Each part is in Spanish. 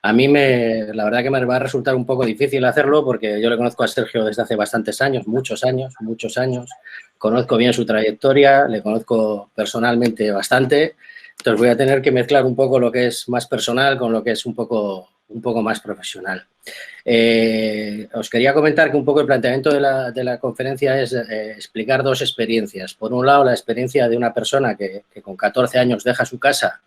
A mí la verdad que me va a resultar un poco difícil hacerlo porque yo le conozco a Sergio desde hace bastantes años, muchos años, muchos años. Conozco bien su trayectoria, le conozco personalmente bastante. Entonces voy a tener que mezclar un poco lo que es más personal con lo que es un poco más profesional. Os quería comentar que un poco el planteamiento de la conferencia es explicar dos experiencias. Por un lado, la experiencia de una persona que con 14 años deja su casa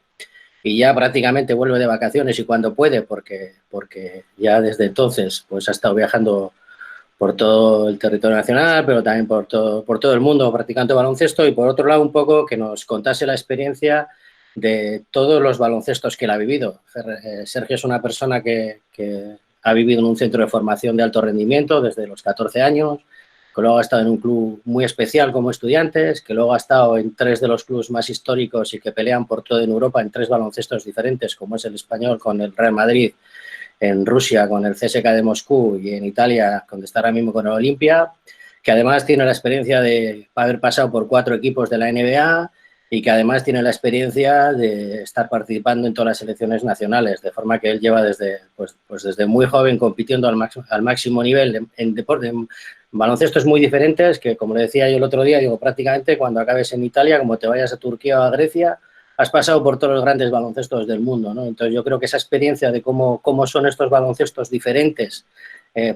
y ya prácticamente vuelve de vacaciones y cuando puede, porque ya desde entonces pues ha estado viajando por todo el territorio nacional, pero también por todo el mundo practicando baloncesto, y por otro lado un poco que nos contase la experiencia de todos los baloncestos que él ha vivido. Sergio es una persona que ha vivido en un centro de formación de alto rendimiento desde los 14 años, que luego ha estado en un club muy especial como Estudiantes, que luego ha estado en 3 de los clubes más históricos y que pelean por todo en Europa en 3 baloncestos diferentes, como es el Español con el Real Madrid, en Rusia con el CSKA de Moscú y en Italia, donde está ahora mismo con el Olimpia, que además tiene la experiencia de haber pasado por 4 equipos de la NBA y que además tiene la experiencia de estar participando en todas las selecciones nacionales, de forma que él lleva desde, pues desde muy joven compitiendo al máximo nivel en deporte, en baloncestos muy diferentes, que como le decía yo el otro día, digo, prácticamente cuando acabes en Italia, como te vayas a Turquía o a Grecia, has pasado por todos los grandes baloncestos del mundo, ¿no? Entonces yo creo que esa experiencia de cómo son estos baloncestos diferentes,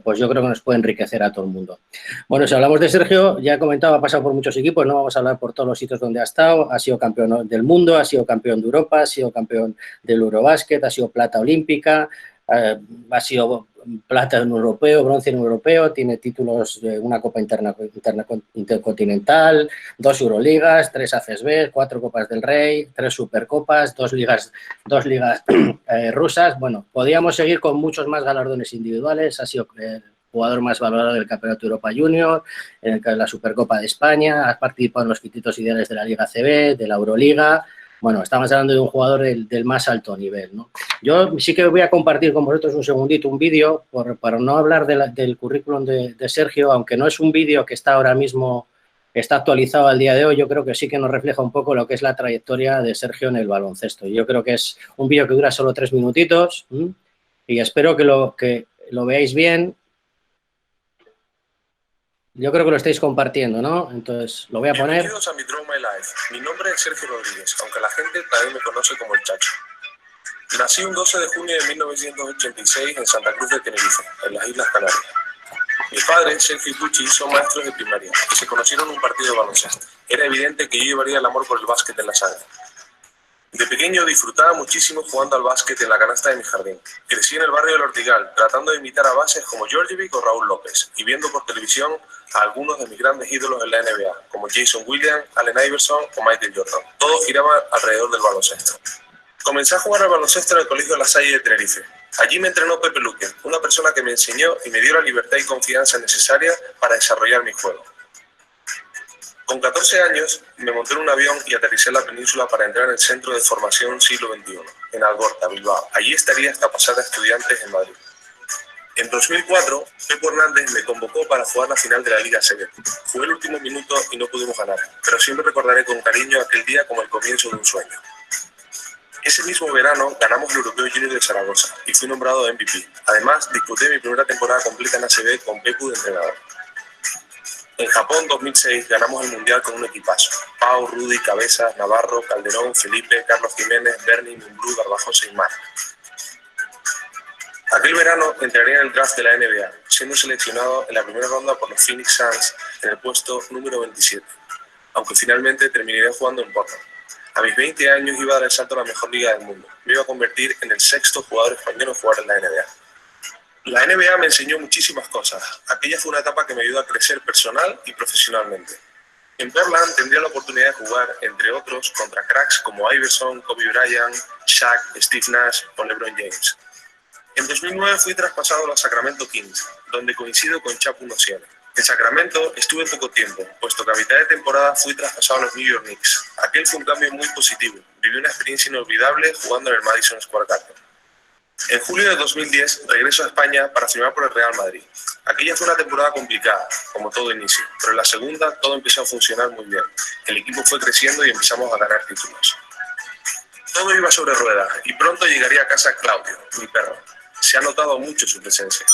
pues yo creo que nos puede enriquecer a todo el mundo. Bueno, si hablamos de Sergio, ya he comentado, ha pasado por muchos equipos, no vamos a hablar por todos los sitios donde ha estado, ha sido campeón del mundo, ha sido campeón de Europa, ha sido campeón del Eurobásquet, ha sido plata olímpica, ha sido plata en europeo, bronce en europeo, tiene títulos de una Copa Intercontinental, 2 Euroligas, 3 ACSB, 4 Copas del Rey, 3 Supercopas, 2 ligas rusas. Bueno, podríamos seguir con muchos más galardones individuales. Ha sido el jugador más valorado del Campeonato de Europa Junior, en la Supercopa de España, ha participado en los quintetos ideales de la Liga CB, de la Euroliga. Bueno, estamos hablando de un jugador del más alto nivel, ¿no? Yo sí que voy a compartir con vosotros un segundito un vídeo para no hablar del currículum de Sergio, aunque no es un vídeo que está ahora mismo, está actualizado al día de hoy. Yo creo que sí que nos refleja un poco lo que es la trayectoria de Sergio en el baloncesto. Yo creo que es un vídeo que dura solo 3 minutitos y espero que lo veáis bien. Yo creo que lo estáis compartiendo, ¿no? Entonces, lo voy a poner. Bienvenidos a mi Draw My Life. Mi nombre es Sergio Rodríguez, aunque la gente también me conoce como el Chacho. Nací un 12 de junio de 1986 en Santa Cruz de Tenerife, en las Islas Canarias. Mi padre, Sergio y Pucci, son maestros de primaria y se conocieron en un partido de baloncesto. Era evidente que yo llevaría el amor por el básquet en la sangre. De pequeño disfrutaba muchísimo jugando al básquet en la canasta de mi jardín. Crecí en el barrio del Ortigal, tratando de imitar a bases como Djordjevic o Raúl López, y viendo por televisión a algunos de mis grandes ídolos en la NBA, como Jason Williams, Allen Iverson o Michael Jordan. Todo giraba alrededor del baloncesto. Comencé a jugar al baloncesto en el Colegio La Salle de Tenerife. Allí me entrenó Pepe Luque, una persona que me enseñó y me dio la libertad y confianza necesaria para desarrollar mi juego. Con 14 años me monté en un avión y aterricé en la península para entrar en el Centro de Formación Siglo XXI, en Algorta, Bilbao. Allí estaría hasta pasar a Estudiantes en Madrid. En 2004, Pepo Hernández me convocó para jugar la final de la Liga CB. Fue el último minuto y no pudimos ganar, pero siempre recordaré con cariño aquel día como el comienzo de un sueño. Ese mismo verano ganamos el Europeo Junior de Zaragoza y fui nombrado MVP. Además, disputé mi primera temporada completa en ACB con Pepu de entrenador. En Japón 2006 ganamos el Mundial con un equipazo. Pau, Rudy, Cabezas, Navarro, Calderón, Felipe, Carlos Jiménez, Berni, Mumbrú, Garbajosa y Mar. Aquel verano entraré en el draft de la NBA, siendo seleccionado en la primera ronda por los Phoenix Suns en el puesto número 27, aunque finalmente terminaría jugando en Portland. A mis 20 años iba a dar el salto a la mejor liga del mundo. Me iba a convertir en el 6º jugador español en jugar en la NBA. La NBA me enseñó muchísimas cosas. Aquella fue una etapa que me ayudó a crecer personal y profesionalmente. En Portland tendría la oportunidad de jugar, entre otros, contra cracks como Iverson, Kobe Bryant, Shaq, Steve Nash o LeBron James. En 2009 fui traspasado a los Sacramento Kings, donde coincido con Chapu Nocioni. En Sacramento estuve poco tiempo, puesto que a mitad de temporada fui traspasado a los New York Knicks. Aquel fue un cambio muy positivo. Viví una experiencia inolvidable jugando en el Madison Square Garden. En julio de 2010 regreso a España para firmar por el Real Madrid. Aquella fue una temporada complicada, como todo inicio, pero en la segunda todo empezó a funcionar muy bien. El equipo fue creciendo y empezamos a ganar títulos. Todo iba sobre ruedas y pronto llegaría a casa Claudio, mi perro. Se ha notado mucho su presencia.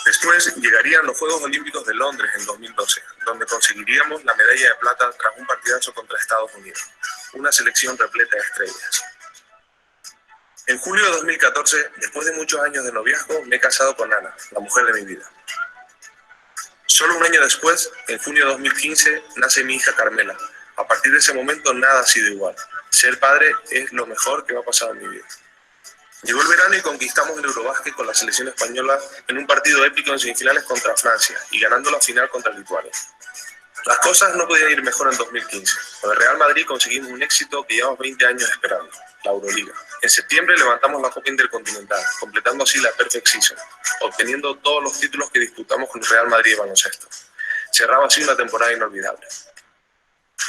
Después llegarían los Juegos Olímpicos de Londres en 2012, donde conseguiríamos la medalla de plata tras un partidazo contra Estados Unidos, una selección repleta de estrellas. En julio de 2014, después de muchos años de noviazgo, me he casado con Ana, la mujer de mi vida. Solo un año después, en junio de 2015, nace mi hija Carmela. A partir de ese momento nada ha sido igual. Ser padre es lo mejor que me ha pasado en mi vida. Llegó el verano y conquistamos el Eurobásquet con la selección española en un partido épico en semifinales contra Francia y ganando la final contra Lituania. Las cosas no podían ir mejor en 2015. Con el Real Madrid conseguimos un éxito que llevamos 20 años esperando, la Euroliga. En septiembre levantamos la Copa Intercontinental, completando así la Perfect Season, obteniendo todos los títulos que disputamos con el Real Madrid de baloncesto. Cerraba así una temporada inolvidable.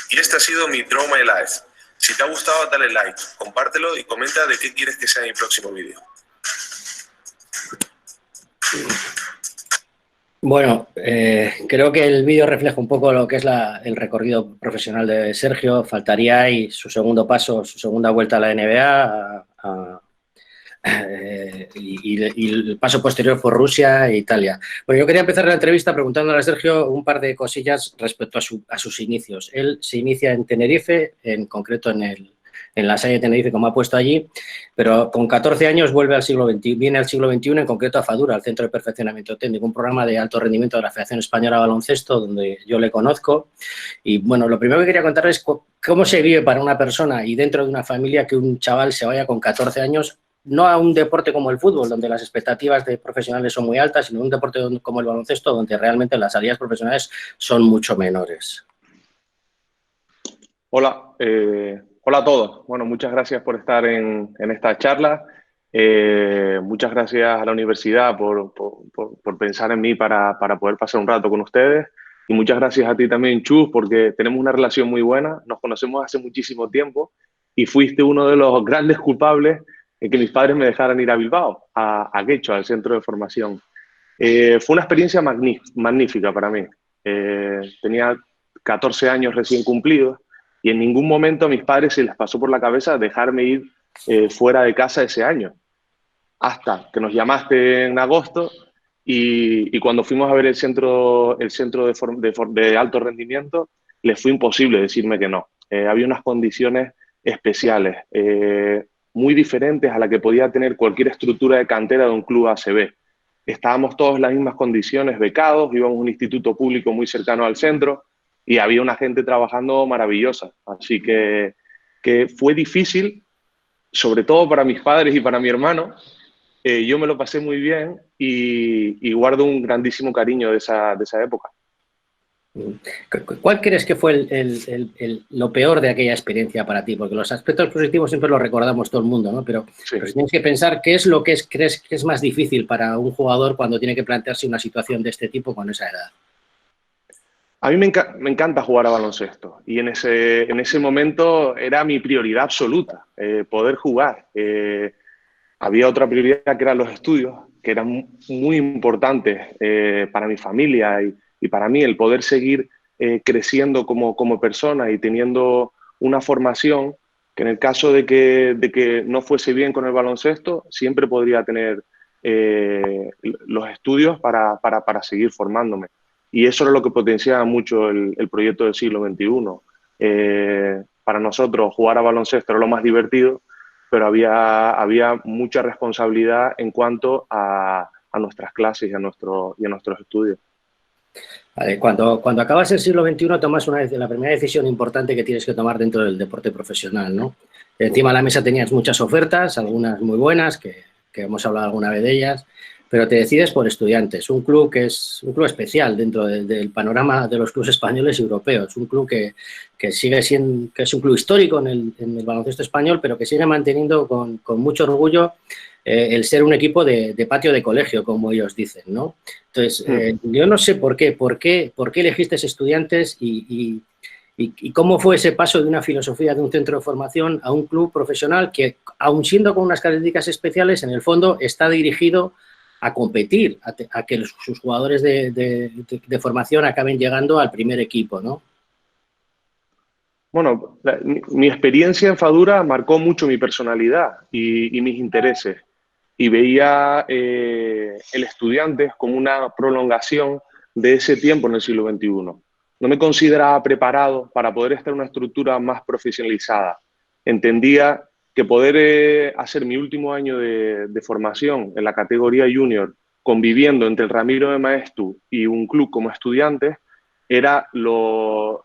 Y este ha sido mi Draw My Life. Si te ha gustado, dale like, compártelo y comenta de qué quieres que sea mi próximo vídeo. Bueno, creo que el vídeo refleja un poco lo que es el recorrido profesional de Sergio. Faltaría ahí su segundo paso, su segunda vuelta a la NBA y el paso posterior por Rusia e Italia. Bueno, yo quería empezar la entrevista preguntándole a Sergio un par de cosillas respecto a sus inicios. Él se inicia en Tenerife, en concreto en la Salle de Tenerife, como ha puesto allí, pero con 14 años viene al siglo XXI, en concreto a Fadura, al Centro de Perfeccionamiento Técnico, un programa de alto rendimiento de la Federación Española de Baloncesto, donde yo le conozco. Y bueno, lo primero que quería contarles es cómo se vive para una persona y dentro de una familia que un chaval se vaya con 14 años, no a un deporte como el fútbol, donde las expectativas de profesionales son muy altas, sino a un deporte como el baloncesto, donde realmente las salidas profesionales son mucho menores. Hola, hola a todos. Bueno, muchas gracias por estar en esta charla. Muchas gracias a la universidad por pensar en mí para poder pasar un rato con ustedes. Y muchas gracias a ti también, Chus, porque tenemos una relación muy buena. Nos conocemos hace muchísimo tiempo y fuiste uno de los grandes culpables en que mis padres me dejaran ir a Bilbao, a Getxo, al centro de formación. Fue una experiencia magnífica para mí. Tenía 14 años recién cumplidos y en ningún momento a mis padres se les pasó por la cabeza dejarme ir fuera de casa ese año. Hasta que nos llamaste en agosto y cuando fuimos a ver el centro de alto rendimiento, les fue imposible decirme que no. Había unas condiciones especiales, muy diferentes a la que podía tener cualquier estructura de cantera de un club ACB. Estábamos todos en las mismas condiciones, becados, íbamos a un instituto público muy cercano al centro y había una gente trabajando maravillosa. Así que fue difícil, sobre todo para mis padres y para mi hermano. Yo me lo pasé muy bien y guardo un grandísimo cariño de esa época. ¿Cuál crees que fue lo peor de aquella experiencia para ti? Porque los aspectos positivos siempre los recordamos todo el mundo, ¿no? Pero si tienes que pensar, ¿qué es lo que crees que es más difícil para un jugador cuando tiene que plantearse una situación de este tipo con esa edad? A mí me encanta jugar a baloncesto y en ese momento era mi prioridad absoluta, poder jugar. Había otra prioridad que eran los estudios, que eran muy importantes para mi familia y para mí, el poder seguir creciendo como persona y teniendo una formación que en el caso de que no fuese bien con el baloncesto, siempre podría tener los estudios para seguir formándome. Y eso era lo que potenciaba mucho el proyecto del siglo XXI. Para nosotros jugar a baloncesto era lo más divertido, pero había mucha responsabilidad en cuanto a nuestras clases y a nuestros estudios. Vale, cuando acabas el siglo XXI tomas la primera decisión importante que tienes que tomar dentro del deporte profesional, ¿no? Encima de la mesa tenías muchas ofertas, algunas muy buenas, que hemos hablado alguna vez de ellas, pero te decides por Estudiantes, un club que es un club especial dentro del panorama de los clubes españoles y europeos, un club que sigue siendo, que es un club histórico en el baloncesto español, pero que sigue manteniendo con mucho orgullo el ser un equipo de patio de colegio, como ellos dicen, ¿no? Entonces, yo no sé por qué elegiste Estudiantes y cómo fue ese paso de una filosofía de un centro de formación a un club profesional que, aun siendo con unas características especiales, en el fondo está dirigido a competir, a que sus jugadores de formación acaben llegando al primer equipo, ¿no? Bueno, mi experiencia en Fadura marcó mucho mi personalidad y mis intereses. Y veía el estudiante como una prolongación de ese tiempo en el siglo XXI. No me consideraba preparado para poder estar en una estructura más profesionalizada. Entendía que poder hacer mi último año de formación en la categoría junior, conviviendo entre el Ramiro de Maeztu y un club como estudiantes, era lo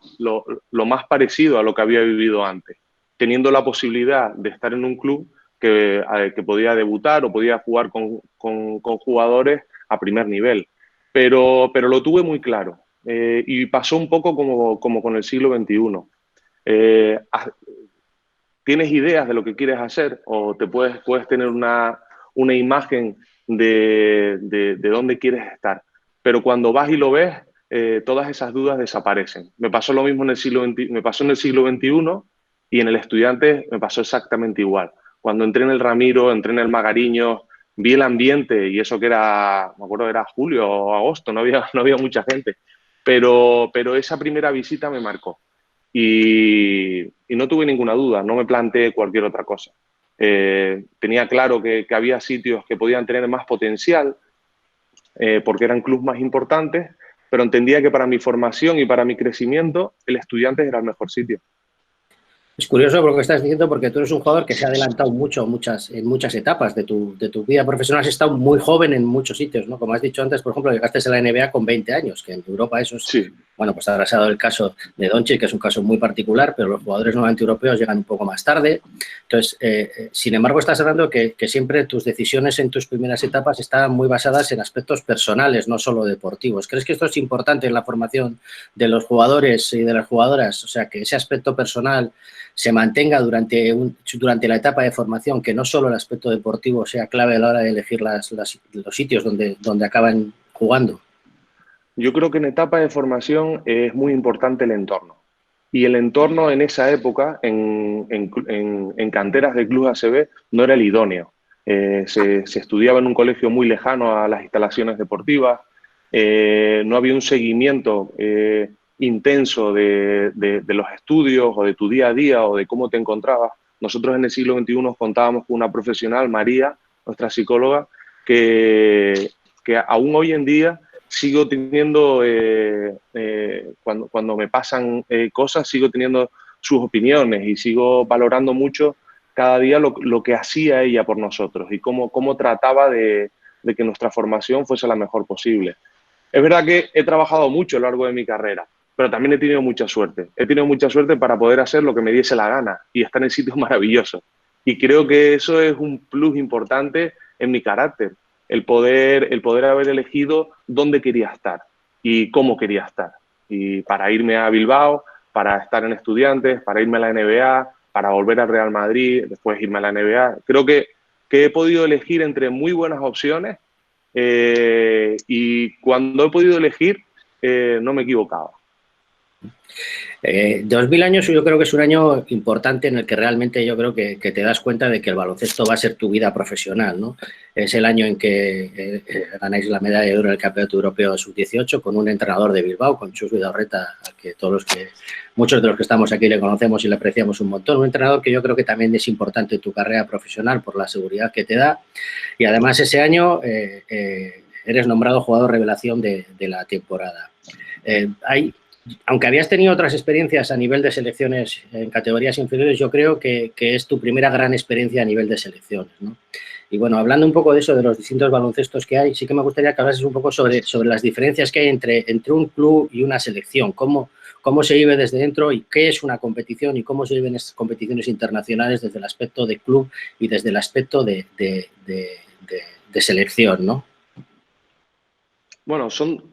más parecido a lo que había vivido antes, teniendo la posibilidad de estar en un club que podía debutar o podía jugar con jugadores a primer nivel. Pero lo tuve muy claro y pasó un poco como con el siglo XXI. Eh, Tienes ideas de lo que quieres hacer o puedes tener una imagen de dónde quieres estar, pero cuando vas y lo ves, todas esas dudas desaparecen. Me pasó lo mismo en el siglo XX, me pasó en el siglo XXI y en el estudiante me pasó exactamente igual. Cuando entré en el Ramiro, entré en el Magariño, vi el ambiente y eso que era, me acuerdo, era julio o agosto, no había mucha gente, pero esa primera visita me marcó y no tuve ninguna duda, no me planteé cualquier otra cosa. Tenía claro que había sitios que podían tener más potencial porque eran clubes más importantes, pero entendía que para mi formación y para mi crecimiento el Estudiantes era el mejor sitio. Es curioso lo que estás diciendo porque tú eres un jugador que se ha adelantado mucho en muchas etapas de tu vida profesional. Has estado muy joven en muchos sitios, ¿no? Como has dicho antes, por ejemplo, llegaste a la NBA con 20 años, que en Europa eso es... Sí. Bueno, pues ahora se ha dado el caso de Doncic, que es un caso muy particular, pero los jugadores normalmente europeos llegan un poco más tarde. Entonces, sin embargo, estás hablando que siempre tus decisiones en tus primeras etapas estaban muy basadas en aspectos personales, no solo deportivos. ¿Crees que esto es importante en la formación de los jugadores y de las jugadoras? O sea, que ese aspecto personal se mantenga durante la etapa de formación, que no solo el aspecto deportivo sea clave a la hora de elegir los sitios donde acaban jugando. Yo creo que en etapa de formación es muy importante el entorno. Y el entorno en esa época, en canteras del Club ACB, no era el idóneo. Se estudiaba en un colegio muy lejano a las instalaciones deportivas, no había un seguimiento intenso de los estudios o de tu día a día o de cómo te encontrabas. Nosotros en el siglo XXI contábamos con una profesional, María, nuestra psicóloga, que aún hoy en día sigo teniendo, cuando me pasan cosas, sigo teniendo sus opiniones y sigo valorando mucho cada día lo que hacía ella por nosotros y cómo trataba de que nuestra formación fuese la mejor posible. Es verdad que he trabajado mucho a lo largo de mi carrera, pero también he tenido mucha suerte. He tenido mucha suerte para poder hacer lo que me diese la gana y estar en sitios maravillosos. Y creo que eso es un plus importante en mi carácter. El poder haber elegido dónde quería estar y cómo quería estar. Y para irme a Bilbao, para estar en Estudiantes, para irme a la NBA, para volver al Real Madrid, después irme a la NBA. Creo que he podido elegir entre muy buenas opciones y cuando he podido elegir no me he equivocado. 2000 años yo creo que es un año importante en el que realmente yo creo que te das cuenta de que el baloncesto va a ser tu vida profesional, ¿no? Es el año en que ganáis la medalla de oro en el Campeonato Europeo Sub-18 con un entrenador de Bilbao, con Chus Vidorreta, al que muchos de los que estamos aquí le conocemos y le apreciamos un montón. Un entrenador que yo creo que también es importante en tu carrera profesional por la seguridad que te da. Y además ese año eres nombrado jugador revelación de la temporada. Aunque habías tenido otras experiencias a nivel de selecciones en categorías inferiores, yo creo que es tu primera gran experiencia a nivel de selecciones, ¿no? Y bueno, hablando un poco de eso, de los distintos baloncestos que hay, sí que me gustaría que hablases un poco sobre las diferencias que hay entre un club y una selección, cómo se vive desde dentro y qué es una competición y cómo se viven estas competiciones internacionales desde el aspecto de club y desde el aspecto de selección, ¿no? Bueno, son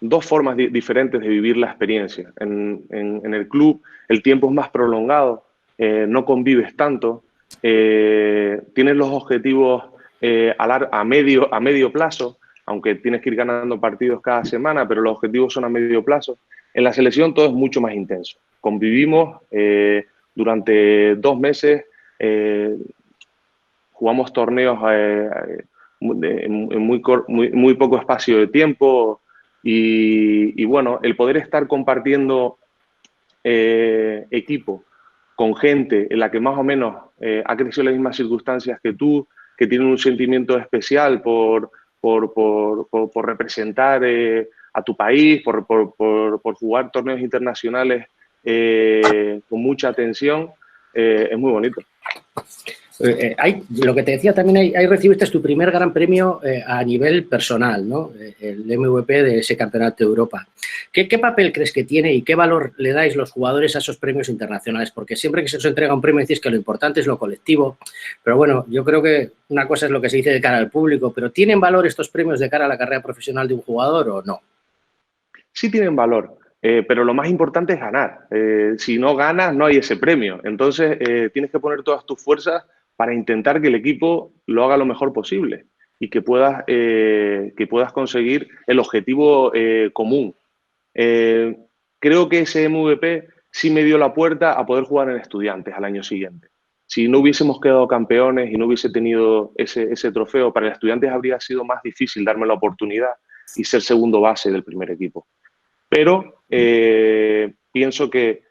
dos formas diferentes de vivir la experiencia. En el club el tiempo es más prolongado, no convives tanto, tienes los objetivos a medio plazo, aunque tienes que ir ganando partidos cada semana, pero los objetivos son a medio plazo. En la selección todo es mucho más intenso. Convivimos durante 2 meses, jugamos torneos en muy poco espacio de tiempo y bueno, el poder estar compartiendo equipo con gente en la que más o menos ha crecido en las mismas circunstancias que tú, que tienen un sentimiento especial por representar a tu país, por jugar torneos internacionales con mucha atención, es muy bonito. Lo que te decía también, ahí recibiste tu primer gran premio a nivel personal, ¿no? El MVP de ese Campeonato de Europa. ¿Qué papel crees que tiene y qué valor le dais los jugadores a esos premios internacionales? Porque siempre que se os entrega un premio decís que lo importante es lo colectivo, pero bueno, yo creo que una cosa es lo que se dice de cara al público, pero ¿tienen valor estos premios de cara a la carrera profesional de un jugador o no? Sí tienen valor. Pero lo más importante es ganar. Si no ganas, no hay ese premio. Entonces, tienes que poner todas tus fuerzas para intentar que el equipo lo haga lo mejor posible y que puedas conseguir el objetivo común. Creo que ese MVP sí me dio la puerta a poder jugar en Estudiantes al año siguiente. Si no hubiésemos quedado campeones y no hubiese tenido ese trofeo, para el Estudiantes habría sido más difícil darme la oportunidad y ser segundo base del primer equipo. Pero pienso que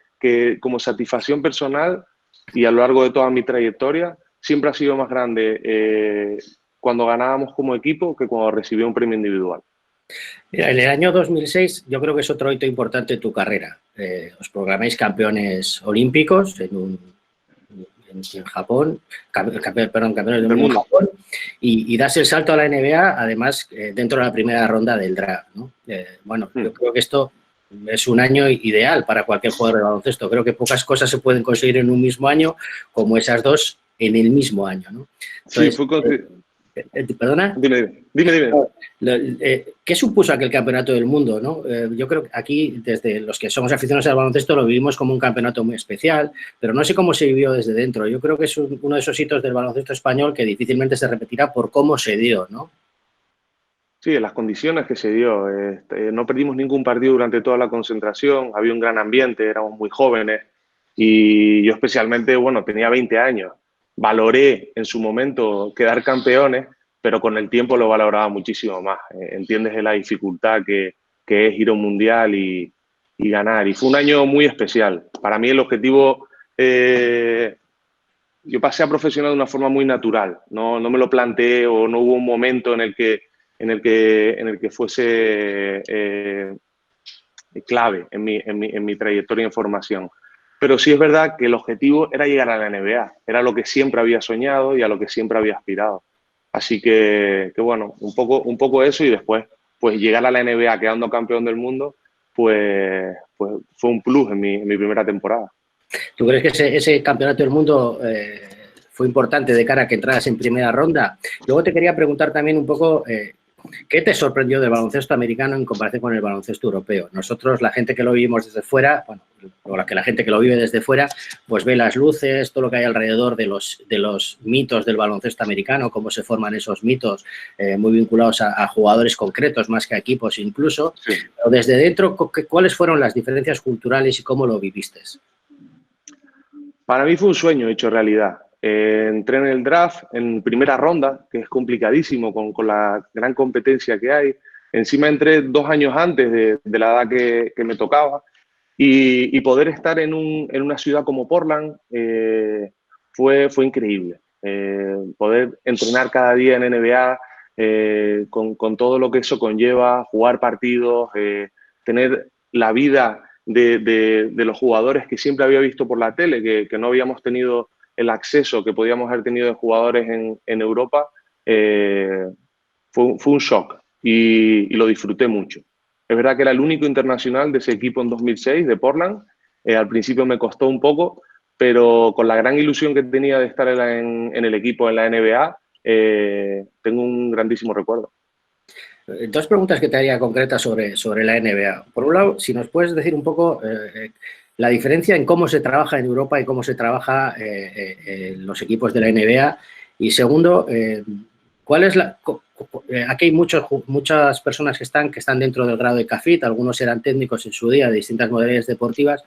como satisfacción personal y a lo largo de toda mi trayectoria, siempre ha sido más grande cuando ganábamos como equipo que cuando recibía un premio individual. Mira, en el año 2006 yo creo que es otro hito importante en tu carrera. Os proclamáis campeones olímpicos en Japón, campeones del mundo en Japón, y das el salto a la NBA, además, dentro de la primera ronda del draft, ¿no? Yo creo que esto es un año ideal para cualquier jugador de baloncesto. Creo que pocas cosas se pueden conseguir en un mismo año como esas dos en el mismo año, ¿no? Entonces, sí, ¿perdona? Dime. ¿Qué supuso aquel campeonato del mundo, ¿no? Yo creo que aquí, desde los que somos aficionados al baloncesto, lo vivimos como un campeonato muy especial, pero no sé cómo se vivió desde dentro. Yo creo que es uno de esos hitos del baloncesto español que difícilmente se repetirá por cómo se dio, ¿no? Sí, en las condiciones que se dio. No perdimos ningún partido durante toda la concentración, había un gran ambiente, éramos muy jóvenes y yo especialmente, tenía 20 años. Valoré en su momento quedar campeones, pero con el tiempo lo valoraba muchísimo más. Entiendes la dificultad que es ir a un mundial y ganar. Y fue un año muy especial. Para mí el objetivo, yo pasé a profesional de una forma muy natural. No me lo planteé o no hubo un momento en el que fuese clave en mi trayectoria en formación. Pero sí es verdad que el objetivo era llegar a la NBA. Era lo que siempre había soñado y a lo que siempre había aspirado. Así que un poco eso y después, pues llegar a la NBA quedando campeón del mundo, pues fue un plus en mi primera temporada. ¿Tú crees que ese campeonato del mundo fue importante de cara a que entraras en primera ronda? Luego te quería preguntar también un poco ¿qué te sorprendió del baloncesto americano en comparación con el baloncesto europeo? Nosotros, la gente que lo vivimos desde fuera, o la gente que lo vive desde fuera, pues ve las luces, todo lo que hay alrededor de los mitos del baloncesto americano, cómo se forman esos mitos muy vinculados a jugadores concretos más que a equipos incluso. Sí. Pero desde dentro, ¿cuáles fueron las diferencias culturales y cómo lo viviste? Para mí fue un sueño hecho realidad. Entré en el draft en primera ronda, que es complicadísimo con la gran competencia que hay. Encima entré 2 años antes de la edad que me tocaba y poder estar en una ciudad como Portland fue increíble. Poder entrenar cada día en NBA con todo lo que eso conlleva, jugar partidos, tener la vida de los jugadores que siempre había visto por la tele, que no habíamos tenido el acceso que podíamos haber tenido de jugadores en Europa, fue un shock y lo disfruté mucho. Es verdad que era el único internacional de ese equipo en 2006, de Portland. Al principio me costó un poco, pero con la gran ilusión que tenía de estar en el equipo en la NBA, tengo un grandísimo recuerdo. 2 preguntas que te haría concretas sobre la NBA. Por un lado, si nos puedes decir un poco la diferencia en cómo se trabaja en Europa y cómo se trabaja en los equipos de la NBA. Y segundo, ¿cuál es aquí hay muchas personas que están dentro del grado de CAFIT, algunos eran técnicos en su día de distintas modalidades deportivas.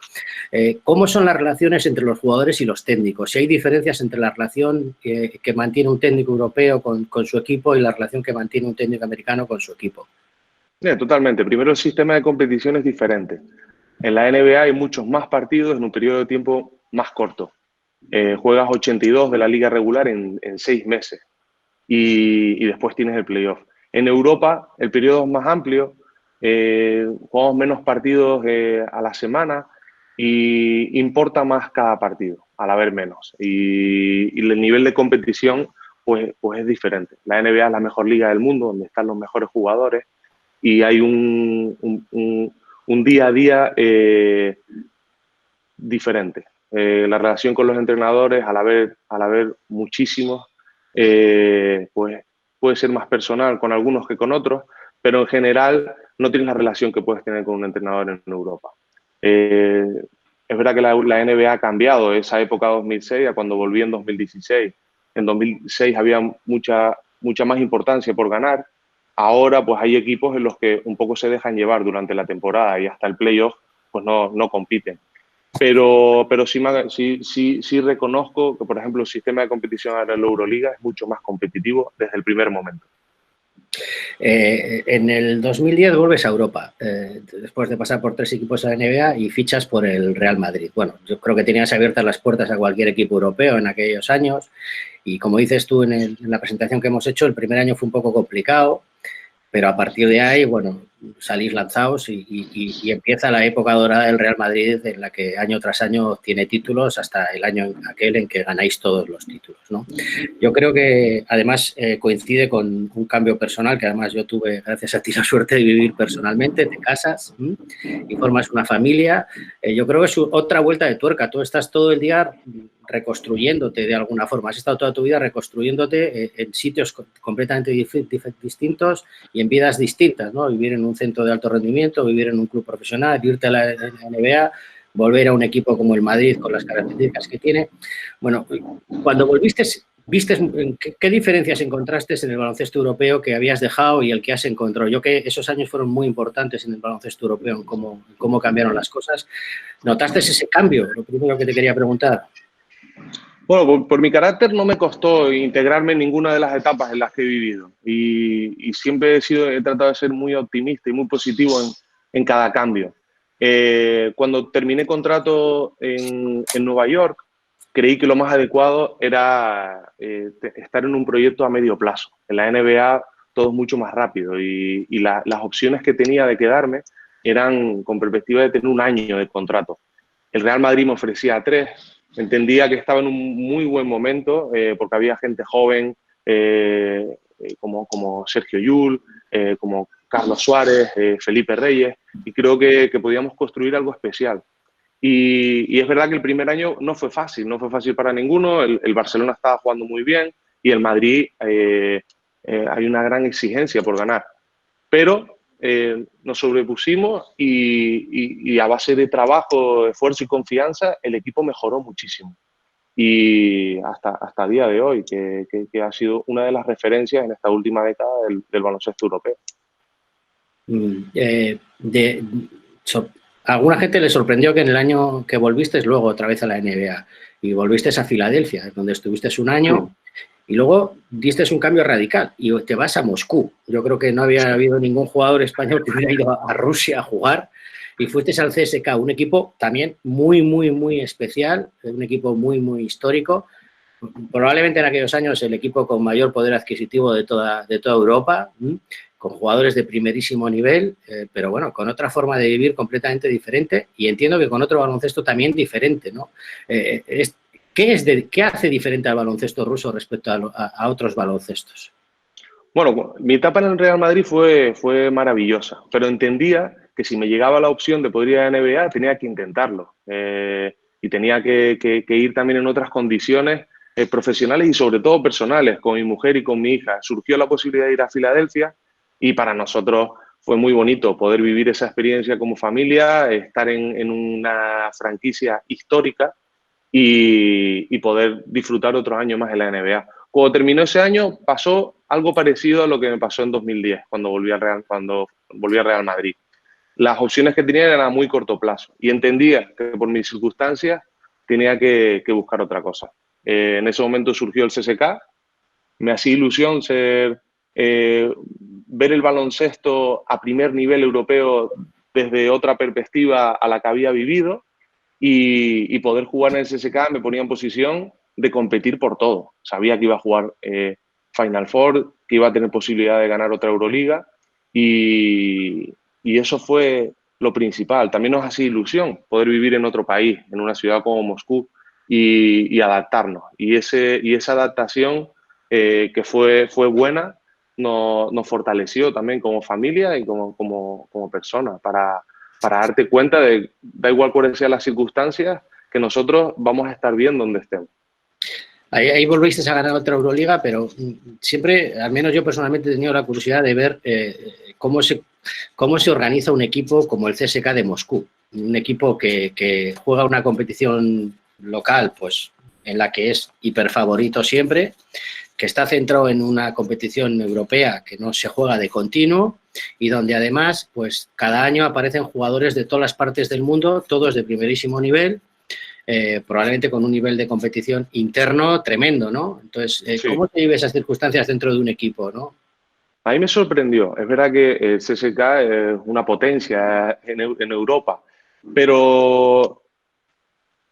¿Cómo son las relaciones entre los jugadores y los técnicos? Si hay diferencias entre la relación que mantiene un técnico europeo con su equipo y la relación que mantiene un técnico americano con su equipo. Totalmente. Primero, el sistema de competición es diferente. En la NBA hay muchos más partidos en un periodo de tiempo más corto. Juegas 82 de la liga regular en 6 meses y después tienes el playoff. En Europa el periodo es más amplio, jugamos menos partidos a la semana y importa más cada partido al haber menos. Y el nivel de competición pues es diferente. La NBA es la mejor liga del mundo, donde están los mejores jugadores y hay un día a día diferente. La relación con los entrenadores, al haber muchísimos, pues puede ser más personal con algunos que con otros, pero en general no tienes la relación que puedes tener con un entrenador en Europa. Es verdad que la NBA ha cambiado esa época 2006 a cuando volví en 2016. En 2006 había mucha más importancia por ganar. Ahora pues hay equipos en los que un poco se dejan llevar durante la temporada y hasta el playoff pues no compiten. Pero sí reconozco que, por ejemplo, el sistema de competición ahora en la Euroliga es mucho más competitivo desde el primer momento. En el 2010 vuelves a Europa, después de pasar por 3 equipos de la NBA y fichas por el Real Madrid. Bueno, yo creo que tenías abiertas las puertas a cualquier equipo europeo en aquellos años y, como dices tú en la presentación que hemos hecho, el primer año fue un poco complicado, pero a partir de ahí, bueno, salís lanzados y empieza la época dorada del Real Madrid, en la que año tras año obtiene títulos hasta el año aquel en que ganáis todos los títulos, ¿no? Yo creo que además coincide con un cambio personal que además yo tuve, gracias a ti, la suerte de vivir personalmente. Te casas y formas una familia. Yo creo que es otra vuelta de tuerca. Tú estás todo el día reconstruyéndote de alguna forma. Has estado toda tu vida reconstruyéndote en sitios completamente distintos y en vidas distintas, ¿no? Vivir en un centro de alto rendimiento, vivir en un club profesional, irte a la NBA, volver a un equipo como el Madrid con las características que tiene. Bueno, cuando volviste, ¿viste qué diferencias encontraste en el baloncesto europeo que habías dejado y el que has encontrado? Yo que esos años fueron muy importantes en el baloncesto europeo, en cómo cambiaron las cosas. ¿Notaste ese cambio? Lo primero que te quería preguntar. Bueno, por mi carácter no me costó integrarme en ninguna de las etapas en las que he vivido y siempre he tratado de ser muy optimista y muy positivo en cada cambio. Cuando terminé contrato en Nueva York, creí que lo más adecuado era estar en un proyecto a medio plazo. En la NBA todo es mucho más rápido y las opciones que tenía de quedarme eran con perspectiva de tener un año de contrato. El Real Madrid me ofrecía 3. Entendía que estaba en un muy buen momento porque había gente joven como Sergio Llull, como Carlos Suárez, Felipe Reyes, y creo que podíamos construir algo especial. Y es verdad que el primer año no fue fácil para ninguno. El Barcelona estaba jugando muy bien y el Madrid hay una gran exigencia por ganar. Pero nos sobrepusimos y a base de trabajo, esfuerzo y confianza, el equipo mejoró muchísimo. Y hasta el día de hoy, que ha sido una de las referencias en esta última década del baloncesto europeo. Alguna gente le sorprendió que en el año que volviste luego otra vez a la NBA y volviste a Filadelfia, donde estuviste un año. Y luego diste un cambio radical y te vas a Moscú. Yo creo que no había habido ningún jugador español que hubiera ido a Rusia a jugar y fuiste al CSKA, un equipo también muy, muy, muy especial, un equipo muy, muy histórico. Probablemente en aquellos años el equipo con mayor poder adquisitivo de toda Europa, con jugadores de primerísimo nivel, pero bueno, con otra forma de vivir completamente diferente y entiendo que con otro baloncesto también diferente, ¿no? ¿Qué hace diferente al baloncesto ruso respecto a otros baloncestos? Bueno, mi etapa en el Real Madrid fue maravillosa, pero entendía que si me llegaba la opción de poder ir a la NBA tenía que intentarlo y tenía que ir también en otras condiciones profesionales y sobre todo personales, con mi mujer y con mi hija. Surgió la posibilidad de ir a Filadelfia y para nosotros fue muy bonito poder vivir esa experiencia como familia, estar en una franquicia histórica y poder disfrutar otros años más en la NBA. Cuando terminó ese año pasó algo parecido a lo que me pasó en 2010 cuando volví al Real Madrid. Las opciones que tenía eran a muy corto plazo y entendía que por mis circunstancias tenía que buscar otra cosa. En ese momento surgió el CSKA, me hacía ilusión ver el baloncesto a primer nivel europeo desde otra perspectiva a la que había vivido y poder jugar en el CSKA me ponía en posición de competir por todo. Sabía que iba a jugar Final Four, que iba a tener posibilidad de ganar otra Euroliga y eso fue lo principal. También nos hacía ilusión poder vivir en otro país, en una ciudad como Moscú y adaptarnos. Y esa adaptación que fue buena nos fortaleció también como familia y como persona para darte cuenta de, da igual cuáles sean las circunstancias, que nosotros vamos a estar bien donde estemos. Ahí volvisteis a ganar otra Euroliga, pero siempre, al menos yo personalmente he tenido la curiosidad de ver cómo se organiza un equipo como el CSKA de Moscú. Un equipo que juega una competición local, pues en la que es hiperfavorito siempre, que está centrado en una competición europea que no se juega de continuo y donde además, pues cada año aparecen jugadores de todas las partes del mundo, todos de primerísimo nivel, probablemente con un nivel de competición interno tremendo, ¿no? Entonces, Sí. ¿cómo se vive esas circunstancias dentro de un equipo, no? A mí me sorprendió. Es verdad que el CSKA es una potencia en Europa, pero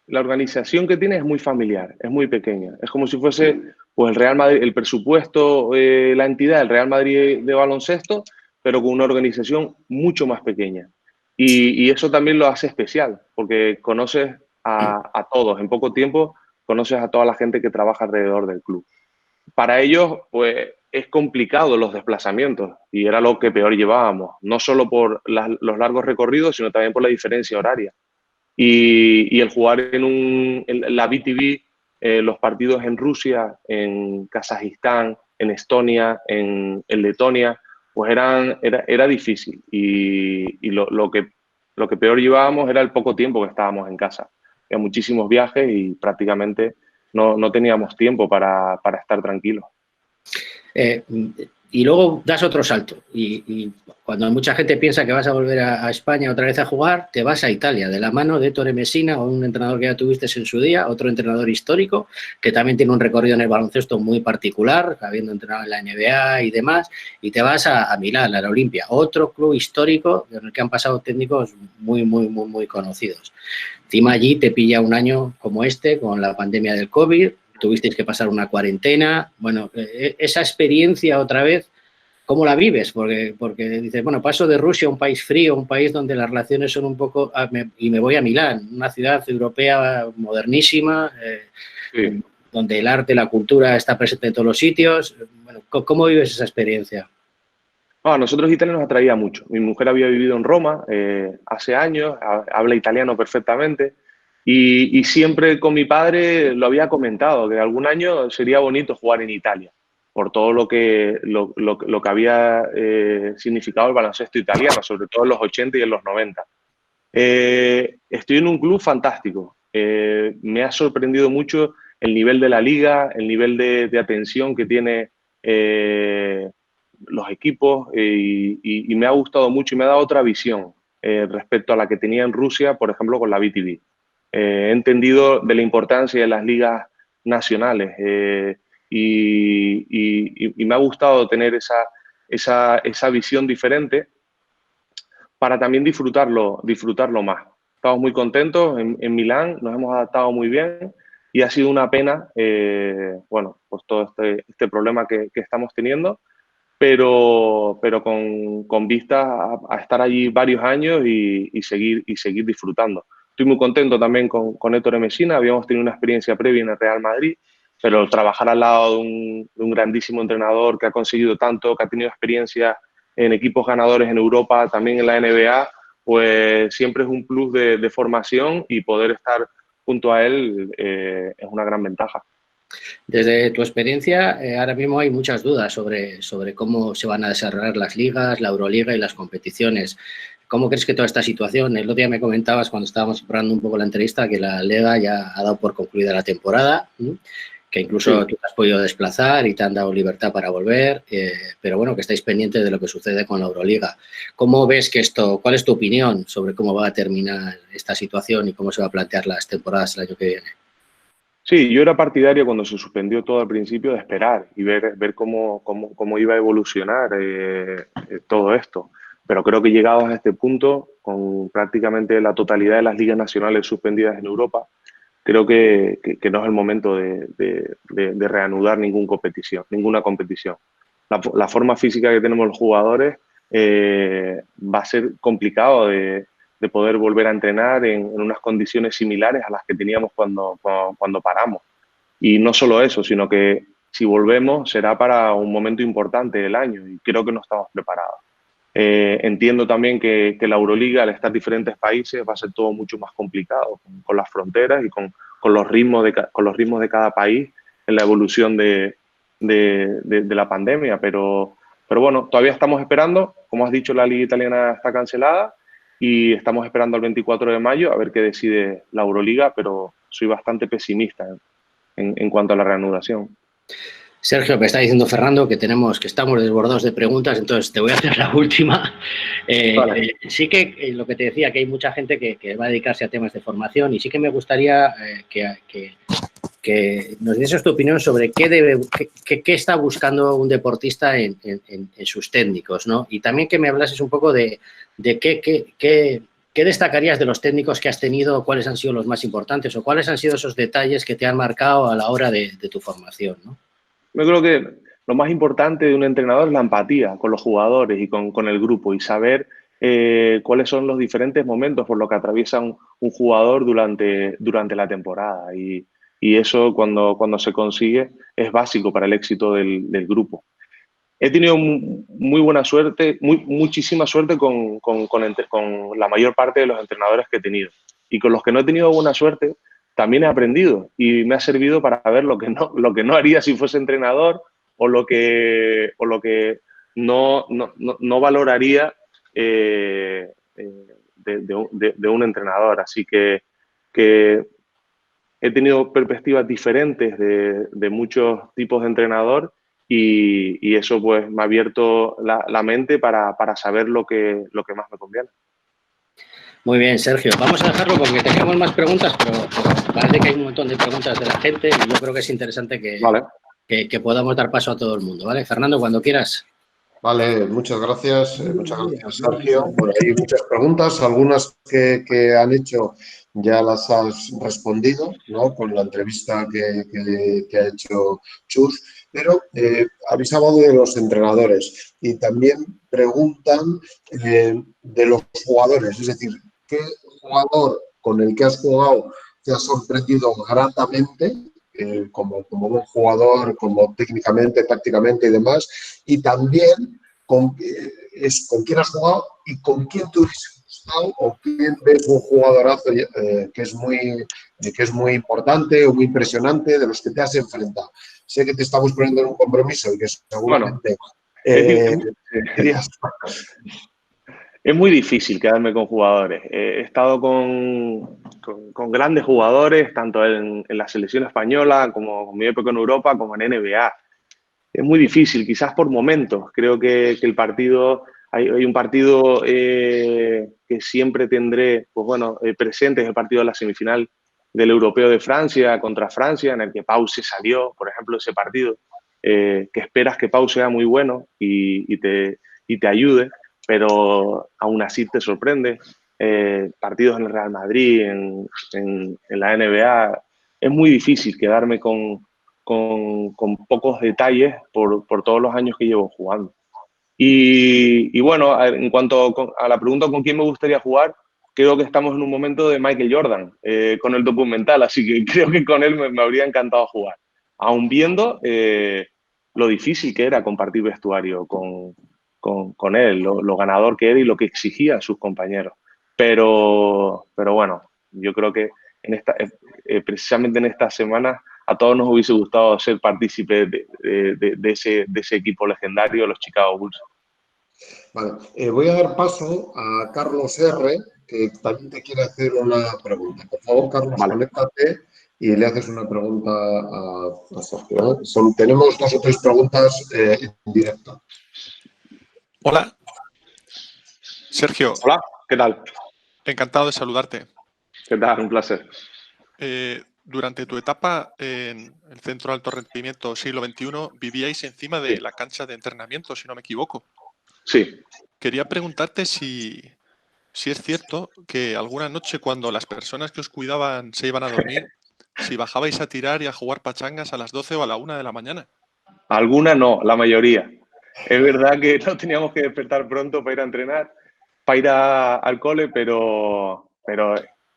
la organización que tiene es muy familiar, es muy pequeña. Es como si fuese pues, el Real Madrid, el presupuesto, la entidad del Real Madrid de baloncesto, pero con una organización mucho más pequeña. Y eso también lo hace especial, porque conoces a todos. En poco tiempo conoces a toda la gente que trabaja alrededor del club. Para ellos, pues, es complicado los desplazamientos y era lo que peor llevábamos, no solo por los largos recorridos, sino también por la diferencia horaria. Y el jugar en la BTV, los partidos en Rusia, en Kazajistán, en Estonia, en Letonia, pues era difícil. Y lo que peor llevábamos era el poco tiempo que estábamos en casa. Había muchísimos viajes y prácticamente no teníamos tiempo para estar tranquilos. Y luego das otro salto y cuando mucha gente piensa que vas a volver a España otra vez a jugar, te vas a Italia de la mano de Ettore Messina, un entrenador que ya tuviste en su día, otro entrenador histórico que también tiene un recorrido en el baloncesto muy particular, habiendo entrenado en la NBA y demás, y te vas a Milán, a la Olimpia, otro club histórico en el que han pasado técnicos muy conocidos. Encima allí te pilla un año como este, con la pandemia del COVID, tuvisteis que pasar una cuarentena. Bueno, esa experiencia otra vez, ¿cómo la vives? Porque dices, bueno, paso de Rusia, un país frío, un país donde las relaciones son un poco... y me voy a Milán, una ciudad europea modernísima, Sí. donde el arte, la cultura está presente en todos los sitios. Bueno, ¿cómo vives esa experiencia? A nosotros Italia nos atraía mucho. Mi mujer había vivido en Roma hace años, habla italiano perfectamente y siempre con mi padre lo había comentado, que algún año sería bonito jugar en Italia, por todo lo que había significado el baloncesto italiano, sobre todo en los 80 y en los 90. Estoy en un club fantástico. Me ha sorprendido mucho el nivel de la liga, el nivel de atención que tiene los equipos y me ha gustado mucho y me ha dado otra visión respecto a la que tenía en Rusia, por ejemplo, con la BTV. He entendido de la importancia de las ligas nacionales y me ha gustado tener esa visión diferente para también disfrutarlo más. Estamos muy contentos en Milán, nos hemos adaptado muy bien y ha sido una pena, bueno, pues todo este problema que estamos teniendo, pero con vista a estar allí varios años y seguir disfrutando. Estoy muy contento también con Ettore Messina, habíamos tenido una experiencia previa en el Real Madrid, pero trabajar al lado de un grandísimo entrenador que ha conseguido tanto, que ha tenido experiencia en equipos ganadores en Europa, también en la NBA, pues siempre es un plus de formación y poder estar junto a él es una gran ventaja. Desde tu experiencia, ahora mismo hay muchas dudas sobre cómo se van a desarrollar las ligas, la Euroliga y las competiciones. ¿Cómo crees que toda esta situación? El otro día me comentabas cuando estábamos preparando un poco la entrevista que la Liga ya ha dado por concluida la temporada, que incluso sí, tú te has podido desplazar y te han dado libertad para volver, pero bueno, que estáis pendientes de lo que sucede con la Euroliga. ¿Cómo ves que esto, cuál es tu opinión sobre cómo va a terminar esta situación y cómo se va a plantear las temporadas el año que viene? Sí, yo era partidario cuando se suspendió todo al principio de esperar y ver cómo iba a evolucionar todo esto. pero creo que llegados a este punto, con prácticamente la totalidad de las ligas nacionales suspendidas en Europa, creo que no es el momento de reanudar ninguna competición. La forma física que tenemos los jugadores va a ser complicado de poder volver a entrenar en unas condiciones similares a las que teníamos cuando paramos. Y no solo eso, sino que si volvemos será para un momento importante del año y creo que no estamos preparados. Entiendo también que la Euroliga, al estar en diferentes países, va a ser todo mucho más complicado con las fronteras y con los ritmos de cada país en la evolución de la pandemia. Pero bueno, todavía estamos esperando. Como has dicho, la Liga Italiana está cancelada y estamos esperando el 24 de mayo a ver qué decide la Euroliga, pero soy bastante pesimista en cuanto a la reanudación. Sergio, me está diciendo Fernando que estamos desbordados de preguntas, entonces te voy a hacer la última. Vale. Sí que lo que te decía, que hay mucha gente que va a dedicarse a temas de formación y sí que me gustaría que nos dieses tu opinión sobre qué está buscando un deportista en sus técnicos, ¿no? Y también que me hablases un poco de qué destacarías de los técnicos que has tenido, cuáles han sido los más importantes o cuáles han sido esos detalles que te han marcado a la hora de tu formación, ¿no? Yo creo que lo más importante de un entrenador es la empatía con los jugadores y con el grupo y saber cuáles son los diferentes momentos por los que atraviesa un jugador durante la temporada. Y eso, cuando se consigue, es básico para el éxito del grupo. He tenido muy buena suerte, muchísima suerte con la mayor parte de los entrenadores que he tenido. Y con los que no he tenido buena suerte, también he aprendido y me ha servido para ver lo que no haría si fuese entrenador o lo que no valoraría de un entrenador. Así que he tenido perspectivas diferentes de muchos tipos de entrenador y eso pues me ha abierto la mente para saber lo que más me conviene. Muy bien, Sergio. Vamos a dejarlo porque teníamos más preguntas, pero parece que hay un montón de preguntas de la gente y yo creo que es interesante que podamos dar paso a todo el mundo, ¿vale? Fernando, cuando quieras. Vale, muchas gracias, Sergio. Bueno, hay muchas preguntas, algunas que han hecho ya las has respondido, ¿no? Con la entrevista que ha hecho Chus, pero habéis hablado de los entrenadores y también preguntan de los jugadores, es decir, ¿qué jugador con el que has jugado te ha sorprendido gratamente? Como buen jugador, como técnicamente, tácticamente y demás, y también con quién has jugado y con quién te hubiese gustado o quién ves un jugadorazo que es muy importante o muy impresionante de los que te has enfrentado. Sé que te estamos poniendo en un compromiso y que seguramente dirías... Es muy difícil quedarme con jugadores. He estado con grandes jugadores, tanto en la selección española, como en mi época en Europa, como en NBA. Es muy difícil, quizás por momentos. Creo que el partido, hay un partido que siempre tendré presente, es el partido de la semifinal del Europeo de Francia contra Francia, en el que Pau se salió, por ejemplo, ese partido, que esperas que Pau sea muy bueno y te ayude, pero aún así te sorprende. Partidos en el Real Madrid, en la NBA, es muy difícil quedarme con pocos detalles por todos los años que llevo jugando. Y bueno, en cuanto a la pregunta con quién me gustaría jugar, creo que estamos en un momento de Michael Jordan con el documental, así que creo que con él me habría encantado jugar, aun viendo lo difícil que era compartir vestuario con él, lo ganador que era y lo que exigía a sus compañeros. Pero bueno, yo creo que precisamente en estas semanas a todos nos hubiese gustado ser partícipes de ese equipo legendario, los Chicago Bulls. Vale, voy a dar paso a Carlos R., que también te quiere hacer una pregunta. Por favor, Carlos, vale. Conéctate y le haces una pregunta a Sergio. Tenemos 2 o 3 preguntas en directo. Hola. Sergio. Hola, ¿qué tal? Encantado de saludarte. ¿Qué tal? Un placer. Durante tu etapa en el Centro de Alto Rendimiento Siglo XXI, vivíais encima de la cancha de entrenamiento, si no me equivoco. Sí. quería preguntarte si es cierto que alguna noche cuando las personas que os cuidaban se iban a dormir, si bajabais a tirar y a jugar pachangas a las 12 o a la 1 de la mañana. Alguna no, la mayoría. Es verdad que no teníamos que despertar pronto para ir a entrenar, para ir al cole, pero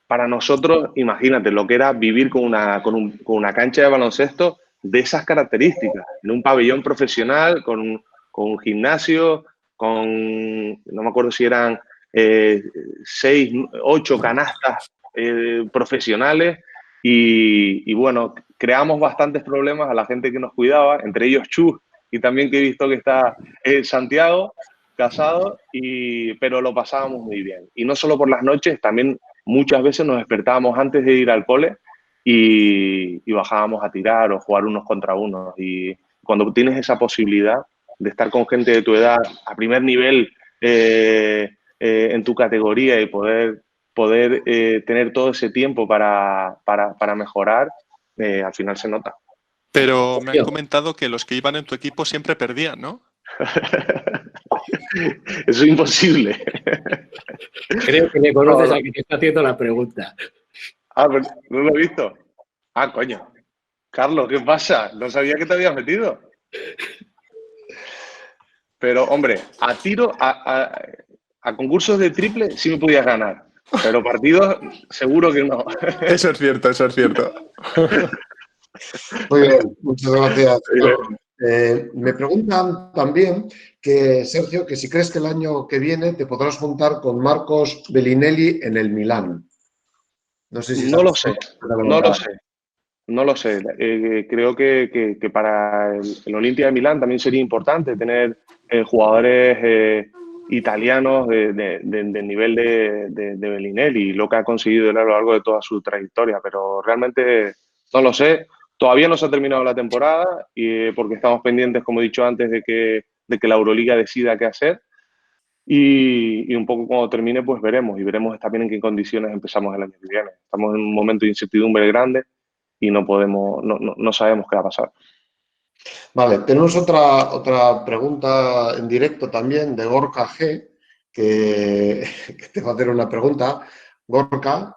para nosotros, imagínate lo que era vivir con una cancha de baloncesto de esas características, en un pabellón profesional, con un gimnasio, no me acuerdo si eran 6, 8 canastas profesionales y bueno, creamos bastantes problemas a la gente que nos cuidaba, entre ellos Chus, y también que he visto que está Santiago, casado, pero lo pasábamos muy bien. Y no solo por las noches, también muchas veces nos despertábamos antes de ir al cole y bajábamos a tirar o jugar unos contra unos. Y cuando tienes esa posibilidad de estar con gente de tu edad a primer nivel en tu categoría y poder tener todo ese tiempo para mejorar, al final se nota. Pero me han comentado que los que iban en tu equipo siempre perdían, ¿no? Eso es imposible. Creo que le conoces a quien te está haciendo la pregunta. Ah, pero no lo he visto. Ah, coño. Carlos, ¿qué pasa? No sabía que te habías metido. Pero, hombre, a tiro, a concursos de triple sí me podías ganar. Pero partidos seguro que no. Eso es cierto, eso es cierto. Muy bien, muchas gracias. Me preguntan también que, Sergio, que si crees que el año que viene te podrás juntar con Marcos Bellinelli en el Milán. No sé si no lo sé. Creo que para el Olimpia de Milán también sería importante tener jugadores italianos del nivel de Bellinelli, lo que ha conseguido a lo largo de toda su trayectoria, pero realmente no lo sé. Todavía no se ha terminado la temporada porque estamos pendientes, como he dicho antes, de que la Euroliga decida qué hacer y un poco cuando termine pues veremos y veremos también en qué condiciones empezamos el año que viene. Estamos en un momento de incertidumbre grande y no sabemos qué va a pasar. Vale, tenemos otra pregunta en directo también de Gorka G, que te va a hacer una pregunta. Gorka,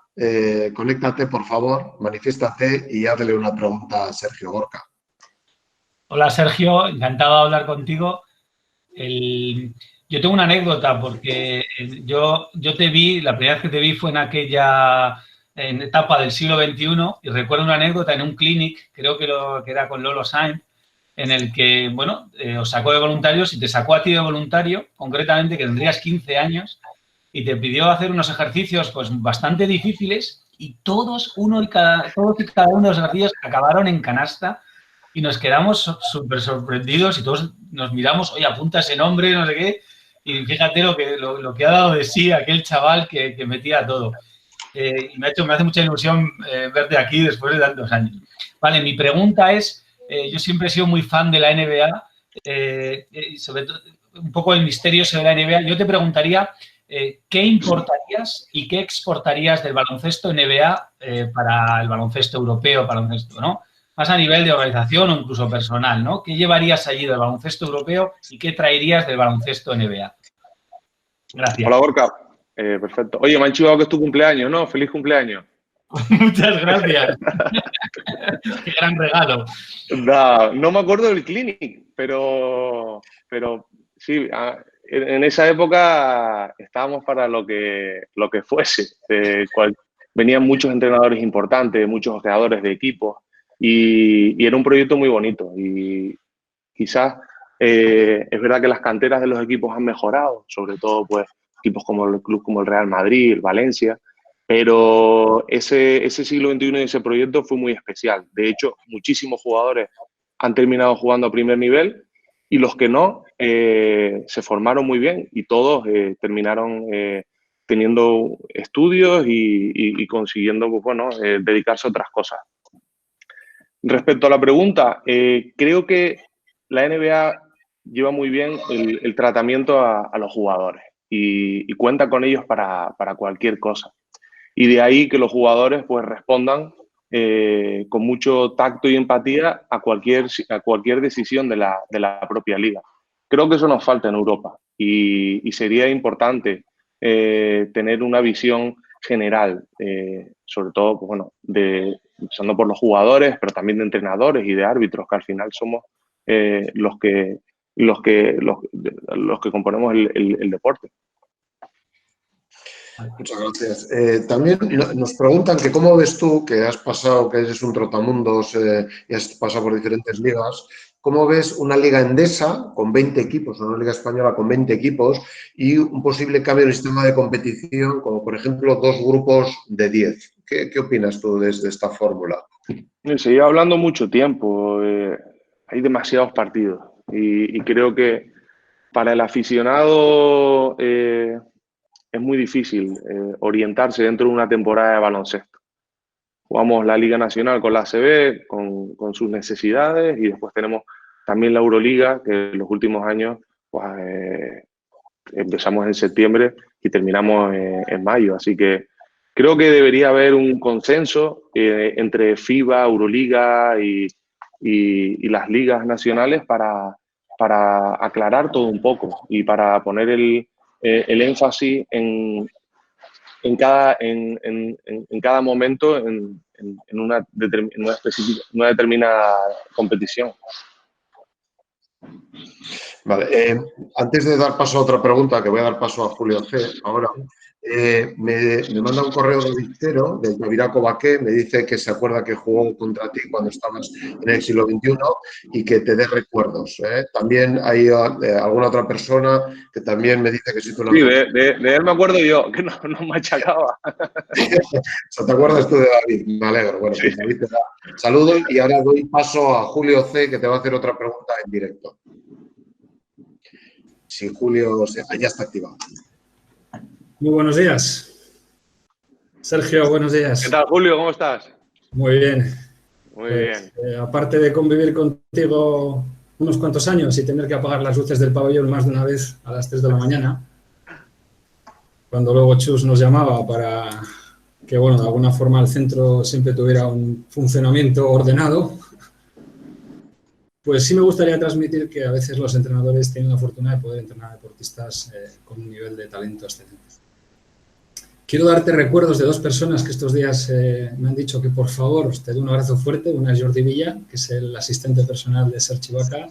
conéctate, por favor, manifiéstate y hazle una pregunta a Sergio Gorka. Hola, Sergio, encantado de hablar contigo. Yo tengo una anécdota porque yo te vi, la primera vez que te vi fue en aquella etapa del siglo XXI y recuerdo una anécdota en un clinic, creo que era con Lolo Sainz, en el que, bueno, os sacó de voluntarios y te sacó a ti de voluntario, concretamente que tendrías 15 años, y te pidió hacer unos ejercicios pues bastante difíciles y todos y cada uno de los ejercicios acabaron en canasta y nos quedamos súper sorprendidos y todos nos miramos, oye, apunta ese nombre, no sé qué, y fíjate lo que ha dado de sí aquel chaval que metía todo. Y me hace mucha ilusión verte aquí después de tantos años. Vale, mi pregunta es, yo siempre he sido muy fan de la NBA, sobre todo un poco el misterio sobre la NBA. Yo te preguntaría, ¿qué importarías y qué exportarías del baloncesto NBA para el baloncesto europeo, baloncesto, ¿no? Más a nivel de organización o incluso personal, ¿no? ¿Qué llevarías allí del baloncesto europeo y qué traerías del baloncesto NBA? Gracias. Hola, Gorka. Perfecto. Oye, me han chivado que es tu cumpleaños, ¿no? ¡Feliz cumpleaños! Muchas gracias. Qué gran regalo. No me acuerdo del clinic, pero sí, en esa época estábamos para lo que fuese. Venían muchos entrenadores importantes, muchos creadores de equipos y era un proyecto muy bonito. Y quizás es verdad que las canteras de los equipos han mejorado, sobre todo pues equipos como el club como el Real Madrid, el Valencia, pero ese siglo XXI y ese proyecto fue muy especial. De hecho, muchísimos jugadores han terminado jugando a primer nivel y los que no se formaron muy bien y todos terminaron teniendo estudios y consiguiendo pues, bueno, dedicarse a otras cosas. Respecto a la pregunta, creo que la NBA lleva muy bien el tratamiento a los jugadores y cuenta con ellos para cualquier cosa. Y de ahí que los jugadores pues respondan con mucho tacto y empatía a cualquier decisión de la propia liga. Creo que eso nos falta en Europa y sería importante tener una visión general, sobre todo, pues, bueno, empezando por los jugadores, pero también de entrenadores y de árbitros, que al final somos los que componemos el deporte. Muchas gracias. También nos preguntan que cómo ves tú, que has pasado, que eres un trotamundos y has pasado por diferentes ligas, ¿cómo ves una liga endesa con 20 equipos, o una liga española con 20 equipos y un posible cambio en el sistema de competición, como por ejemplo 2 grupos de 10? ¿Qué opinas tú de esta fórmula? Se lleva hablando mucho tiempo, hay demasiados partidos y creo que para el aficionado es muy difícil orientarse dentro de una temporada de baloncesto. Jugamos la Liga Nacional con la ACB, con sus necesidades, y después tenemos también la Euroliga, que en los últimos años pues, empezamos en septiembre y terminamos en mayo. Así que creo que debería haber un consenso entre FIBA, Euroliga y las ligas nacionales para aclarar todo un poco y para poner el énfasis en cada momento en una determinada competición. Vale, antes de dar paso a otra pregunta, que voy a dar paso a Julio C. ahora, me manda un correo de Vicero, del Taviraco Baqué, me dice que se acuerda que jugó contra ti cuando estabas en el siglo XXI y que te dé recuerdos. También hay alguna otra persona que también me dice que si tú... Sí, de él me acuerdo yo, que no machacaba. ¿Te acuerdas tú de David? Me alegro. Bueno, pues David te da saludos y ahora doy paso a Julio C, que te va a hacer otra pregunta en directo. Si Julio ya está activado. Muy buenos días. Sergio, buenos días. ¿Qué tal, Julio? ¿Cómo estás? Muy bien. Muy bien. Aparte de convivir contigo unos cuantos años y tener que apagar las luces del pabellón más de una vez a las 3 de la mañana, cuando luego Chus nos llamaba para que, bueno, de alguna forma el centro siempre tuviera un funcionamiento ordenado, pues sí me gustaría transmitir que a veces los entrenadores tienen la fortuna de poder entrenar a deportistas con un nivel de talento excelente. Quiero darte recuerdos de 2 personas que estos días me han dicho que por favor te doy un abrazo fuerte. Una es Jordi Villa, que es el asistente personal de Sergi Ibaka,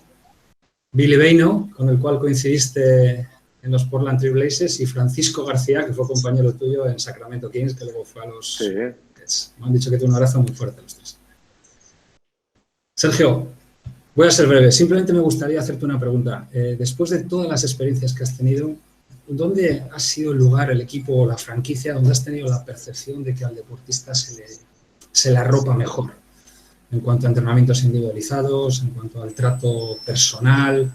Billy Beino, con el cual coincidiste en los Portland Trail Blazers, y Francisco García, que fue compañero tuyo en Sacramento Kings, que luego fue a los... Sí. Me han dicho que te doy un abrazo muy fuerte a los 3. Sergio, voy a ser breve. Simplemente me gustaría hacerte una pregunta. Después de todas las experiencias que has tenido, ¿dónde ha sido el lugar, el equipo o la franquicia donde has tenido la percepción de que al deportista se le arropa mejor? En cuanto a entrenamientos individualizados, en cuanto al trato personal,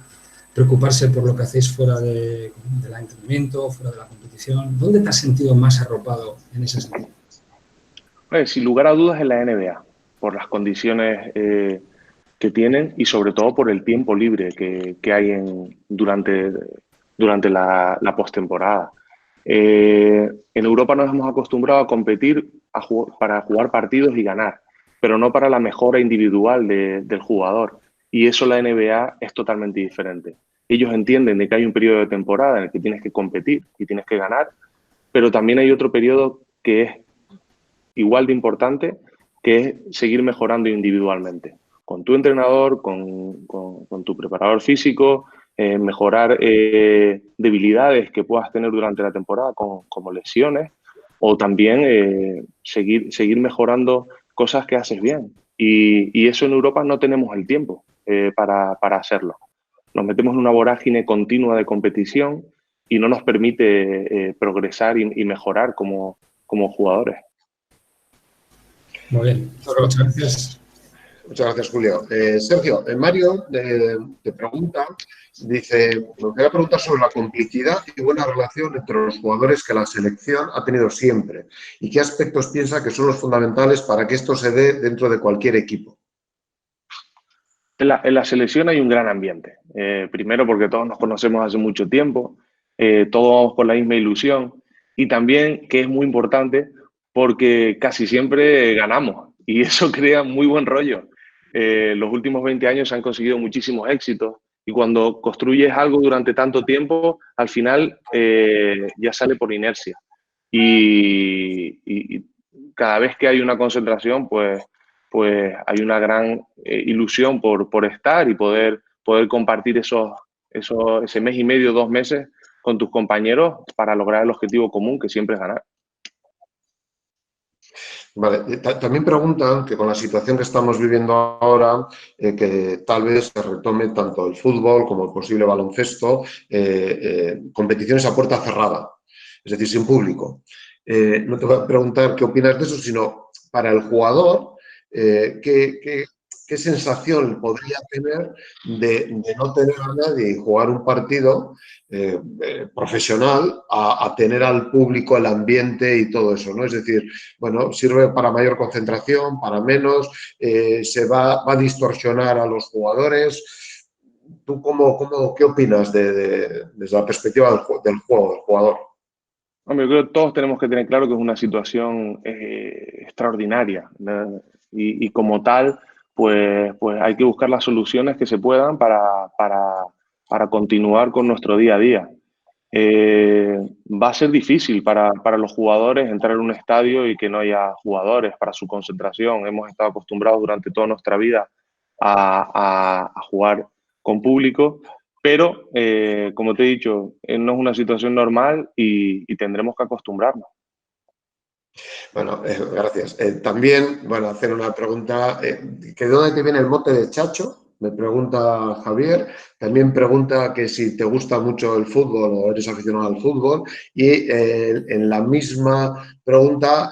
preocuparse por lo que hacéis fuera del entrenamiento, fuera de la competición. ¿Dónde te has sentido más arropado en ese sentido? Pues, sin lugar a dudas en la NBA, por las condiciones que tienen y sobre todo por el tiempo libre que hay durante la postemporada. En Europa nos hemos acostumbrado a competir para jugar partidos y ganar, pero no para la mejora individual del jugador. Y eso la NBA es totalmente diferente. Ellos entienden de que hay un periodo de temporada en el que tienes que competir y tienes que ganar, pero también hay otro periodo que es igual de importante, que es seguir mejorando individualmente. Con tu entrenador, con tu preparador físico, mejorar debilidades que puedas tener durante la temporada como lesiones, o también seguir mejorando cosas que haces bien. Y eso en Europa no tenemos el tiempo para hacerlo. Nos metemos en una vorágine continua de competición y no nos permite progresar y mejorar como jugadores. Muy bien, muchas gracias. Muchas gracias, Julio. Sergio, Mario te pregunta, dice, me gustaría preguntar sobre la complicidad y buena relación entre los jugadores que la selección ha tenido siempre y qué aspectos piensa que son los fundamentales para que esto se dé dentro de cualquier equipo. En la selección hay un gran ambiente. Primero porque todos nos conocemos hace mucho tiempo, todos vamos con la misma ilusión, y también, que es muy importante, porque casi siempre ganamos y eso crea muy buen rollo. Los últimos 20 años se han conseguido muchísimos éxitos Y cuando construyes algo durante tanto tiempo, al final ya sale por inercia. Y cada vez que hay una concentración, pues hay una gran ilusión por estar y poder compartir ese mes y medio, 2 meses con tus compañeros para lograr el objetivo común, que siempre es ganar. Vale, también preguntan que con la situación que estamos viviendo ahora, que tal vez se retome tanto el fútbol como el posible baloncesto, competiciones a puerta cerrada, es decir, sin público. No te voy a preguntar qué opinas de eso, sino para el jugador, ¿qué sensación podría tener de no tener a nadie y jugar un partido profesional a tener al público, el ambiente y todo eso, ¿no? Es decir, bueno, sirve para mayor concentración, para menos, se va a distorsionar a los jugadores. ¿Tú qué opinas desde la perspectiva del juego, del jugador? Hombre, yo creo que todos tenemos que tener claro que es una situación extraordinaria, ¿no? Y como tal, pues hay que buscar las soluciones que se puedan para continuar con nuestro día a día. Va a ser difícil para los jugadores entrar en un estadio y que no haya jugadores para su concentración. Hemos estado acostumbrados durante toda nuestra vida a jugar con público, pero como te he dicho, no es una situación normal y tendremos que acostumbrarnos. Bueno, gracias. También, bueno, hacer una pregunta, ¿que de dónde te viene el mote de Chacho? Me pregunta Javier. También pregunta que si te gusta mucho el fútbol o eres aficionado al fútbol. Y en la misma pregunta,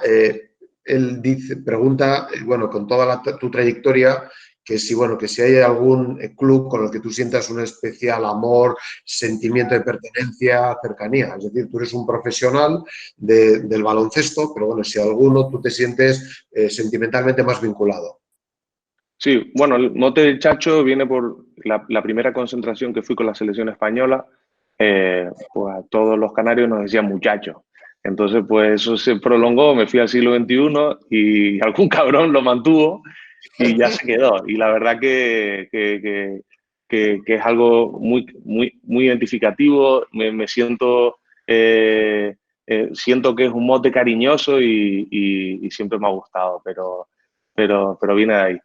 él pregunta, bueno, con toda tu trayectoria, que si hay algún club con el que tú sientas un especial amor, sentimiento de pertenencia, cercanía. Es decir, tú eres un profesional del baloncesto, pero bueno, si alguno tú te sientes sentimentalmente más vinculado. Sí, bueno, el mote del Chacho viene por la primera concentración que fui con la selección española, pues a todos los canarios nos decían muchachos. Entonces, pues eso se prolongó, me fui al siglo XXI y algún cabrón lo mantuvo y ya se quedó. Y la verdad que es algo muy identificativo, me siento, siento que es un mote cariñoso y siempre me ha gustado, pero viene de ahí.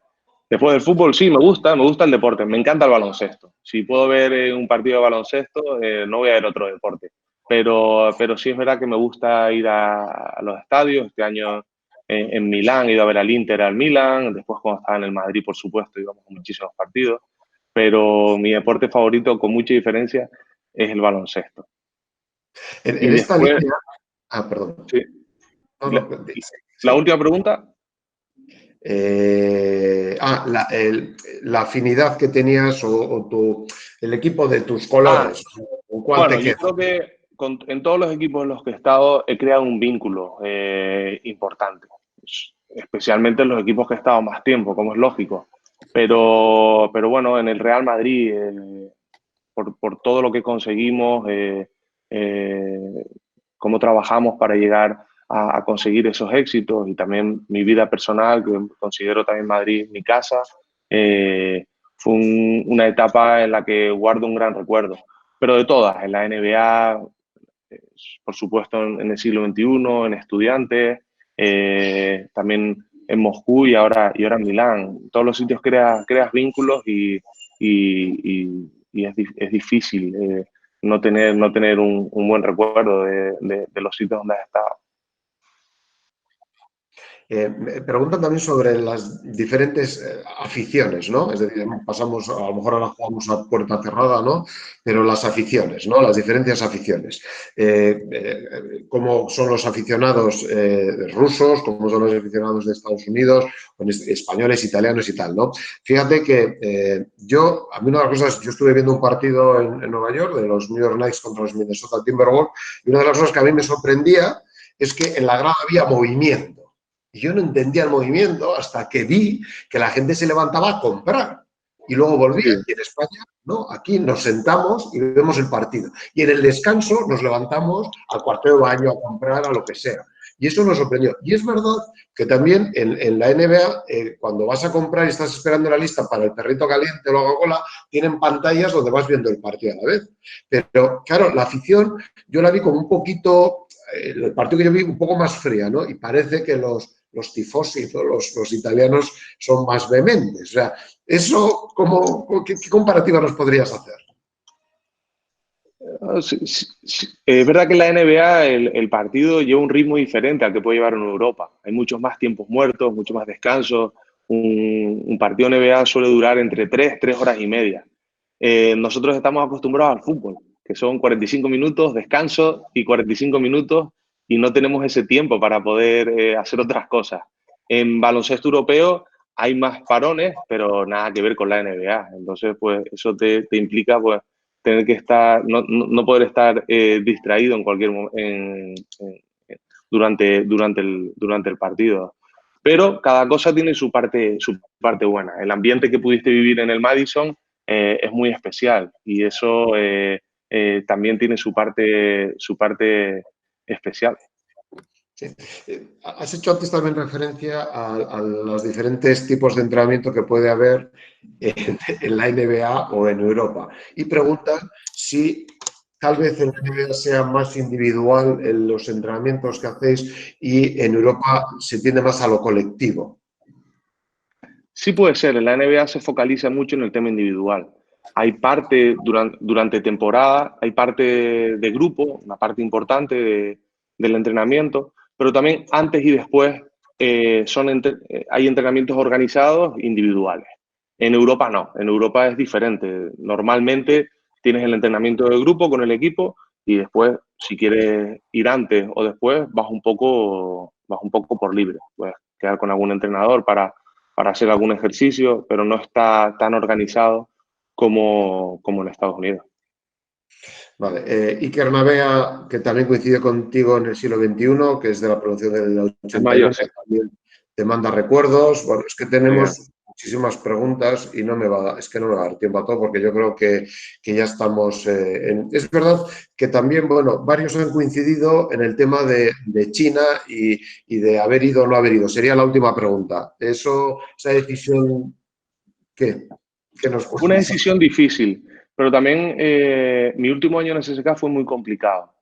Después del fútbol, sí, me gusta el deporte, me encanta el baloncesto. Si puedo ver un partido de baloncesto, no voy a ver otro deporte. Pero sí es verdad que me gusta ir a los estadios. Este año en Milán he ido a ver al Inter, al Milán. Después cuando estaba en el Madrid, por supuesto, íbamos a muchísimos partidos. Pero mi deporte favorito, con mucha diferencia, es el baloncesto. En esta línea... Ah, perdón. Sí. La última pregunta... la afinidad que tenías o el equipo de tus colores. Bueno, yo creo que en todos los equipos en los que he estado he creado un vínculo importante, especialmente en los equipos que he estado más tiempo, como es lógico. Pero bueno, en el Real Madrid, por todo lo que conseguimos, cómo trabajamos para llegar a conseguir esos éxitos y también mi vida personal, que considero también Madrid mi casa, fue una etapa en la que guardo un gran recuerdo. Pero de todas, en la NBA, por supuesto en el siglo XXI, en Estudiantes, también en Moscú y ahora en Milán. En todos los sitios creas vínculos y es difícil no tener un buen recuerdo de los sitios donde has estado. Me preguntan también sobre las diferentes aficiones, ¿no? Es decir, pasamos, a lo mejor ahora jugamos a puerta cerrada, ¿no? Pero las aficiones, ¿no? Las diferentes aficiones. ¿Cómo son los aficionados rusos? ¿Cómo son los aficionados de Estados Unidos? Españoles, italianos y tal, ¿no? Fíjate que a mí una de las cosas, yo estuve viendo un partido en Nueva York de los New York Knicks contra los Minnesota Timberwolves y una de las cosas que a mí me sorprendía es que en la grada había movimiento. Y yo no entendía el movimiento hasta que vi que la gente se levantaba a comprar. Y luego volvía. Y en España, no, aquí nos sentamos y vemos el partido. Y en el descanso nos levantamos al cuarto de baño, a comprar, a lo que sea. Y eso nos sorprendió. Y es verdad que también en la NBA, cuando vas a comprar y estás esperando la lista para el perrito caliente o la Coca-Cola, tienen pantallas donde vas viendo el partido a la vez. Pero, claro, la afición yo la vi como un poquito, el partido que yo vi un poco más fría, ¿no? Y parece que los tifosi, ¿no? Los italianos son más vehementes. O sea, eso, ¿qué comparativa nos podrías hacer? Es verdad que en la NBA el partido lleva un ritmo diferente al que puede llevar en Europa. Hay muchos más tiempos muertos, mucho más descanso. Un partido NBA suele durar entre 3 horas y media. Nosotros estamos acostumbrados al fútbol, que son 45 minutos, descanso y 45 minutos, y no tenemos ese tiempo para poder hacer otras cosas. En baloncesto europeo hay más parones, pero nada que ver con la NBA. Entonces, pues eso te implica, pues, tener que estar, no poder estar distraído en cualquier durante el partido. Pero cada cosa tiene su parte buena. El ambiente que pudiste vivir en el Madison es muy especial, y eso también tiene su parte especial. Sí. Has hecho antes también referencia a los diferentes tipos de entrenamiento que puede haber en la NBA o en Europa. Y preguntan si tal vez en la NBA sea más individual en los entrenamientos que hacéis y en Europa se tiende más a lo colectivo. Sí puede ser. En la NBA se focaliza mucho en el tema individual. Hay parte durante temporada, hay parte de grupo, una parte importante del entrenamiento, pero también antes y después hay entrenamientos organizados individuales. En Europa no, en Europa es diferente. Normalmente tienes el entrenamiento de grupo con el equipo y después, si quieres ir antes o después, vas un poco por libre. Puedes quedar con algún entrenador para hacer algún ejercicio, pero no está tan organizado como en Estados Unidos. Vale. Iker Navea, que también coincide contigo en el siglo XXI, que es de la producción del 81, sí. también te manda recuerdos. Bueno, es que tenemos muchísimas preguntas y no me va a dar tiempo a todo, porque yo creo que ya estamos Es verdad que también, bueno, varios han coincidido en el tema de China y de haber ido o no haber ido. Sería la última pregunta. Esa decisión, ¿qué nos cuesta? Una decisión difícil, pero también mi último año en SSK fue muy complicado.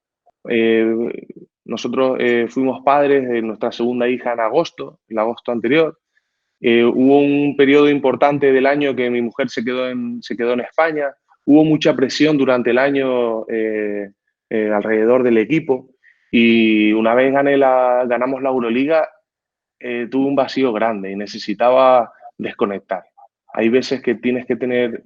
Nosotros fuimos padres de nuestra segunda hija en agosto, el agosto anterior. Hubo un periodo importante del año que mi mujer se quedó en España. Hubo mucha presión durante el año alrededor del equipo, y una vez ganamos la Euroliga, tuve un vacío grande y necesitaba desconectar. Hay veces que tienes que tener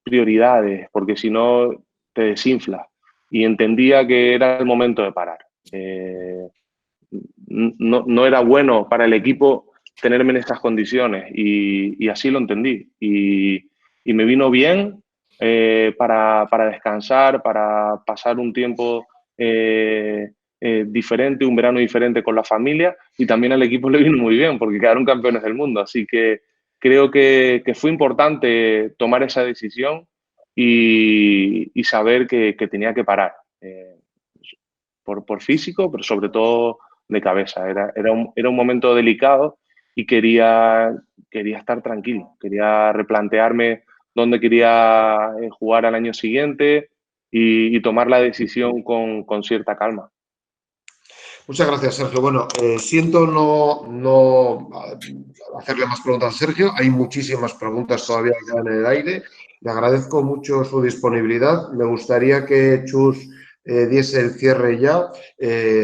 prioridades, porque si no te desinflas, y entendía que era el momento de parar. No era bueno para el equipo tenerme en estas condiciones, y así lo entendí. Y me vino bien para descansar, para pasar un tiempo diferente, un verano diferente con la familia, y también al equipo le vino muy bien porque quedaron campeones del mundo. Así que creo que fue importante tomar esa decisión y saber que tenía que parar por físico, pero sobre todo de cabeza. Era un momento delicado y quería estar tranquilo, quería replantearme dónde quería jugar al año siguiente y tomar la decisión con cierta calma. Muchas gracias, Sergio. Bueno, siento no hacerle más preguntas a Sergio. Hay muchísimas preguntas todavía en el aire. Le agradezco mucho su disponibilidad. Me gustaría que Chus diese el cierre ya.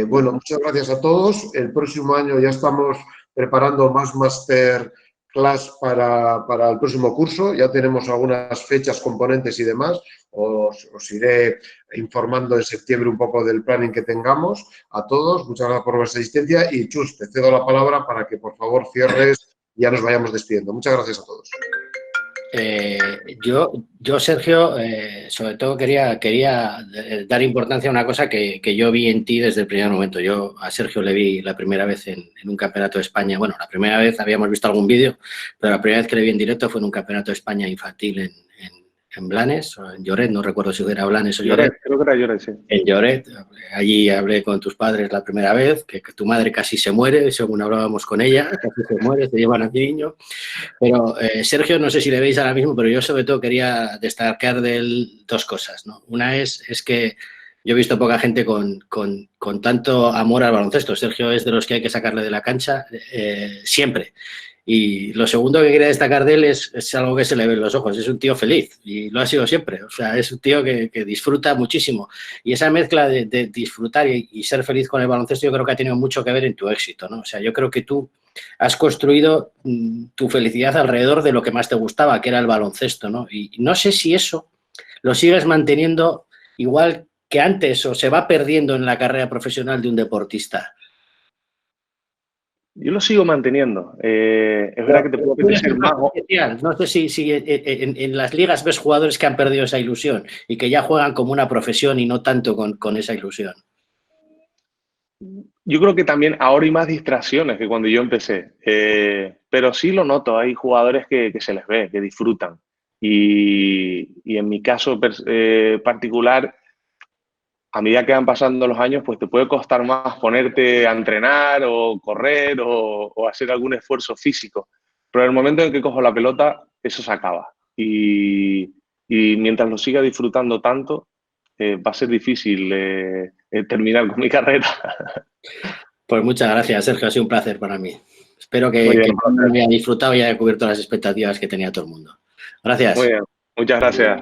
Bueno, muchas gracias a todos. El próximo año ya estamos preparando más masterclass para el próximo curso. Ya tenemos algunas fechas, componentes y demás. Os iré informando en septiembre un poco del planning que tengamos. A todos, muchas gracias por vuestra asistencia, y Chus, te cedo la palabra para que por favor cierres y ya nos vayamos despidiendo. Muchas gracias a todos. Yo Sergio, sobre todo quería dar importancia a una cosa que yo vi en ti desde el primer momento. Yo a Sergio le vi la primera vez en un campeonato de España. Bueno, la primera vez habíamos visto algún vídeo, pero la primera vez que le vi en directo fue en un campeonato de España infantil Blanes, o en Lloret, no recuerdo si era Blanes o Lloret. Creo que era Lloret, sí. En Lloret, allí hablé con tus padres la primera vez, que tu madre casi se muere, según hablábamos con ella, casi se muere, te llevan a niño. Pero Sergio, no sé si le veis ahora mismo, pero yo sobre todo quería destacar de él dos cosas, ¿no? Una es que yo he visto poca gente con tanto amor al baloncesto. Sergio es de los que hay que sacarle de la cancha siempre. Y lo segundo que quería destacar de él es algo que se le ve en los ojos. Es un tío feliz y lo ha sido siempre. O sea, es un tío que disfruta muchísimo. Y esa mezcla de disfrutar y ser feliz con el baloncesto yo creo que ha tenido mucho que ver en tu éxito, ¿no? O sea, yo creo que tú has construido tu felicidad alrededor de lo que más te gustaba, que era el baloncesto, ¿no? Y no sé si eso lo sigues manteniendo igual que antes o se va perdiendo en la carrera profesional de un deportista. Yo lo sigo manteniendo. Es verdad que te puedo apetecer más. No sé si en las ligas ves jugadores que han perdido esa ilusión y que ya juegan como una profesión y no tanto con esa ilusión. Yo creo que también ahora hay más distracciones que cuando yo empecé. Pero sí lo noto. Hay jugadores que se les ve, que disfrutan. Y en mi caso particular, a medida que van pasando los años, pues te puede costar más ponerte a entrenar o correr o hacer algún esfuerzo físico. Pero en el momento en que cojo la pelota, eso se acaba. Y mientras lo siga disfrutando tanto, va a ser difícil terminar con mi carrera. Pues muchas gracias, Sergio. Ha sido un placer para mí. Espero que me haya disfrutado y haya cubierto las expectativas que tenía todo el mundo. Gracias. Muy bien. Muchas gracias.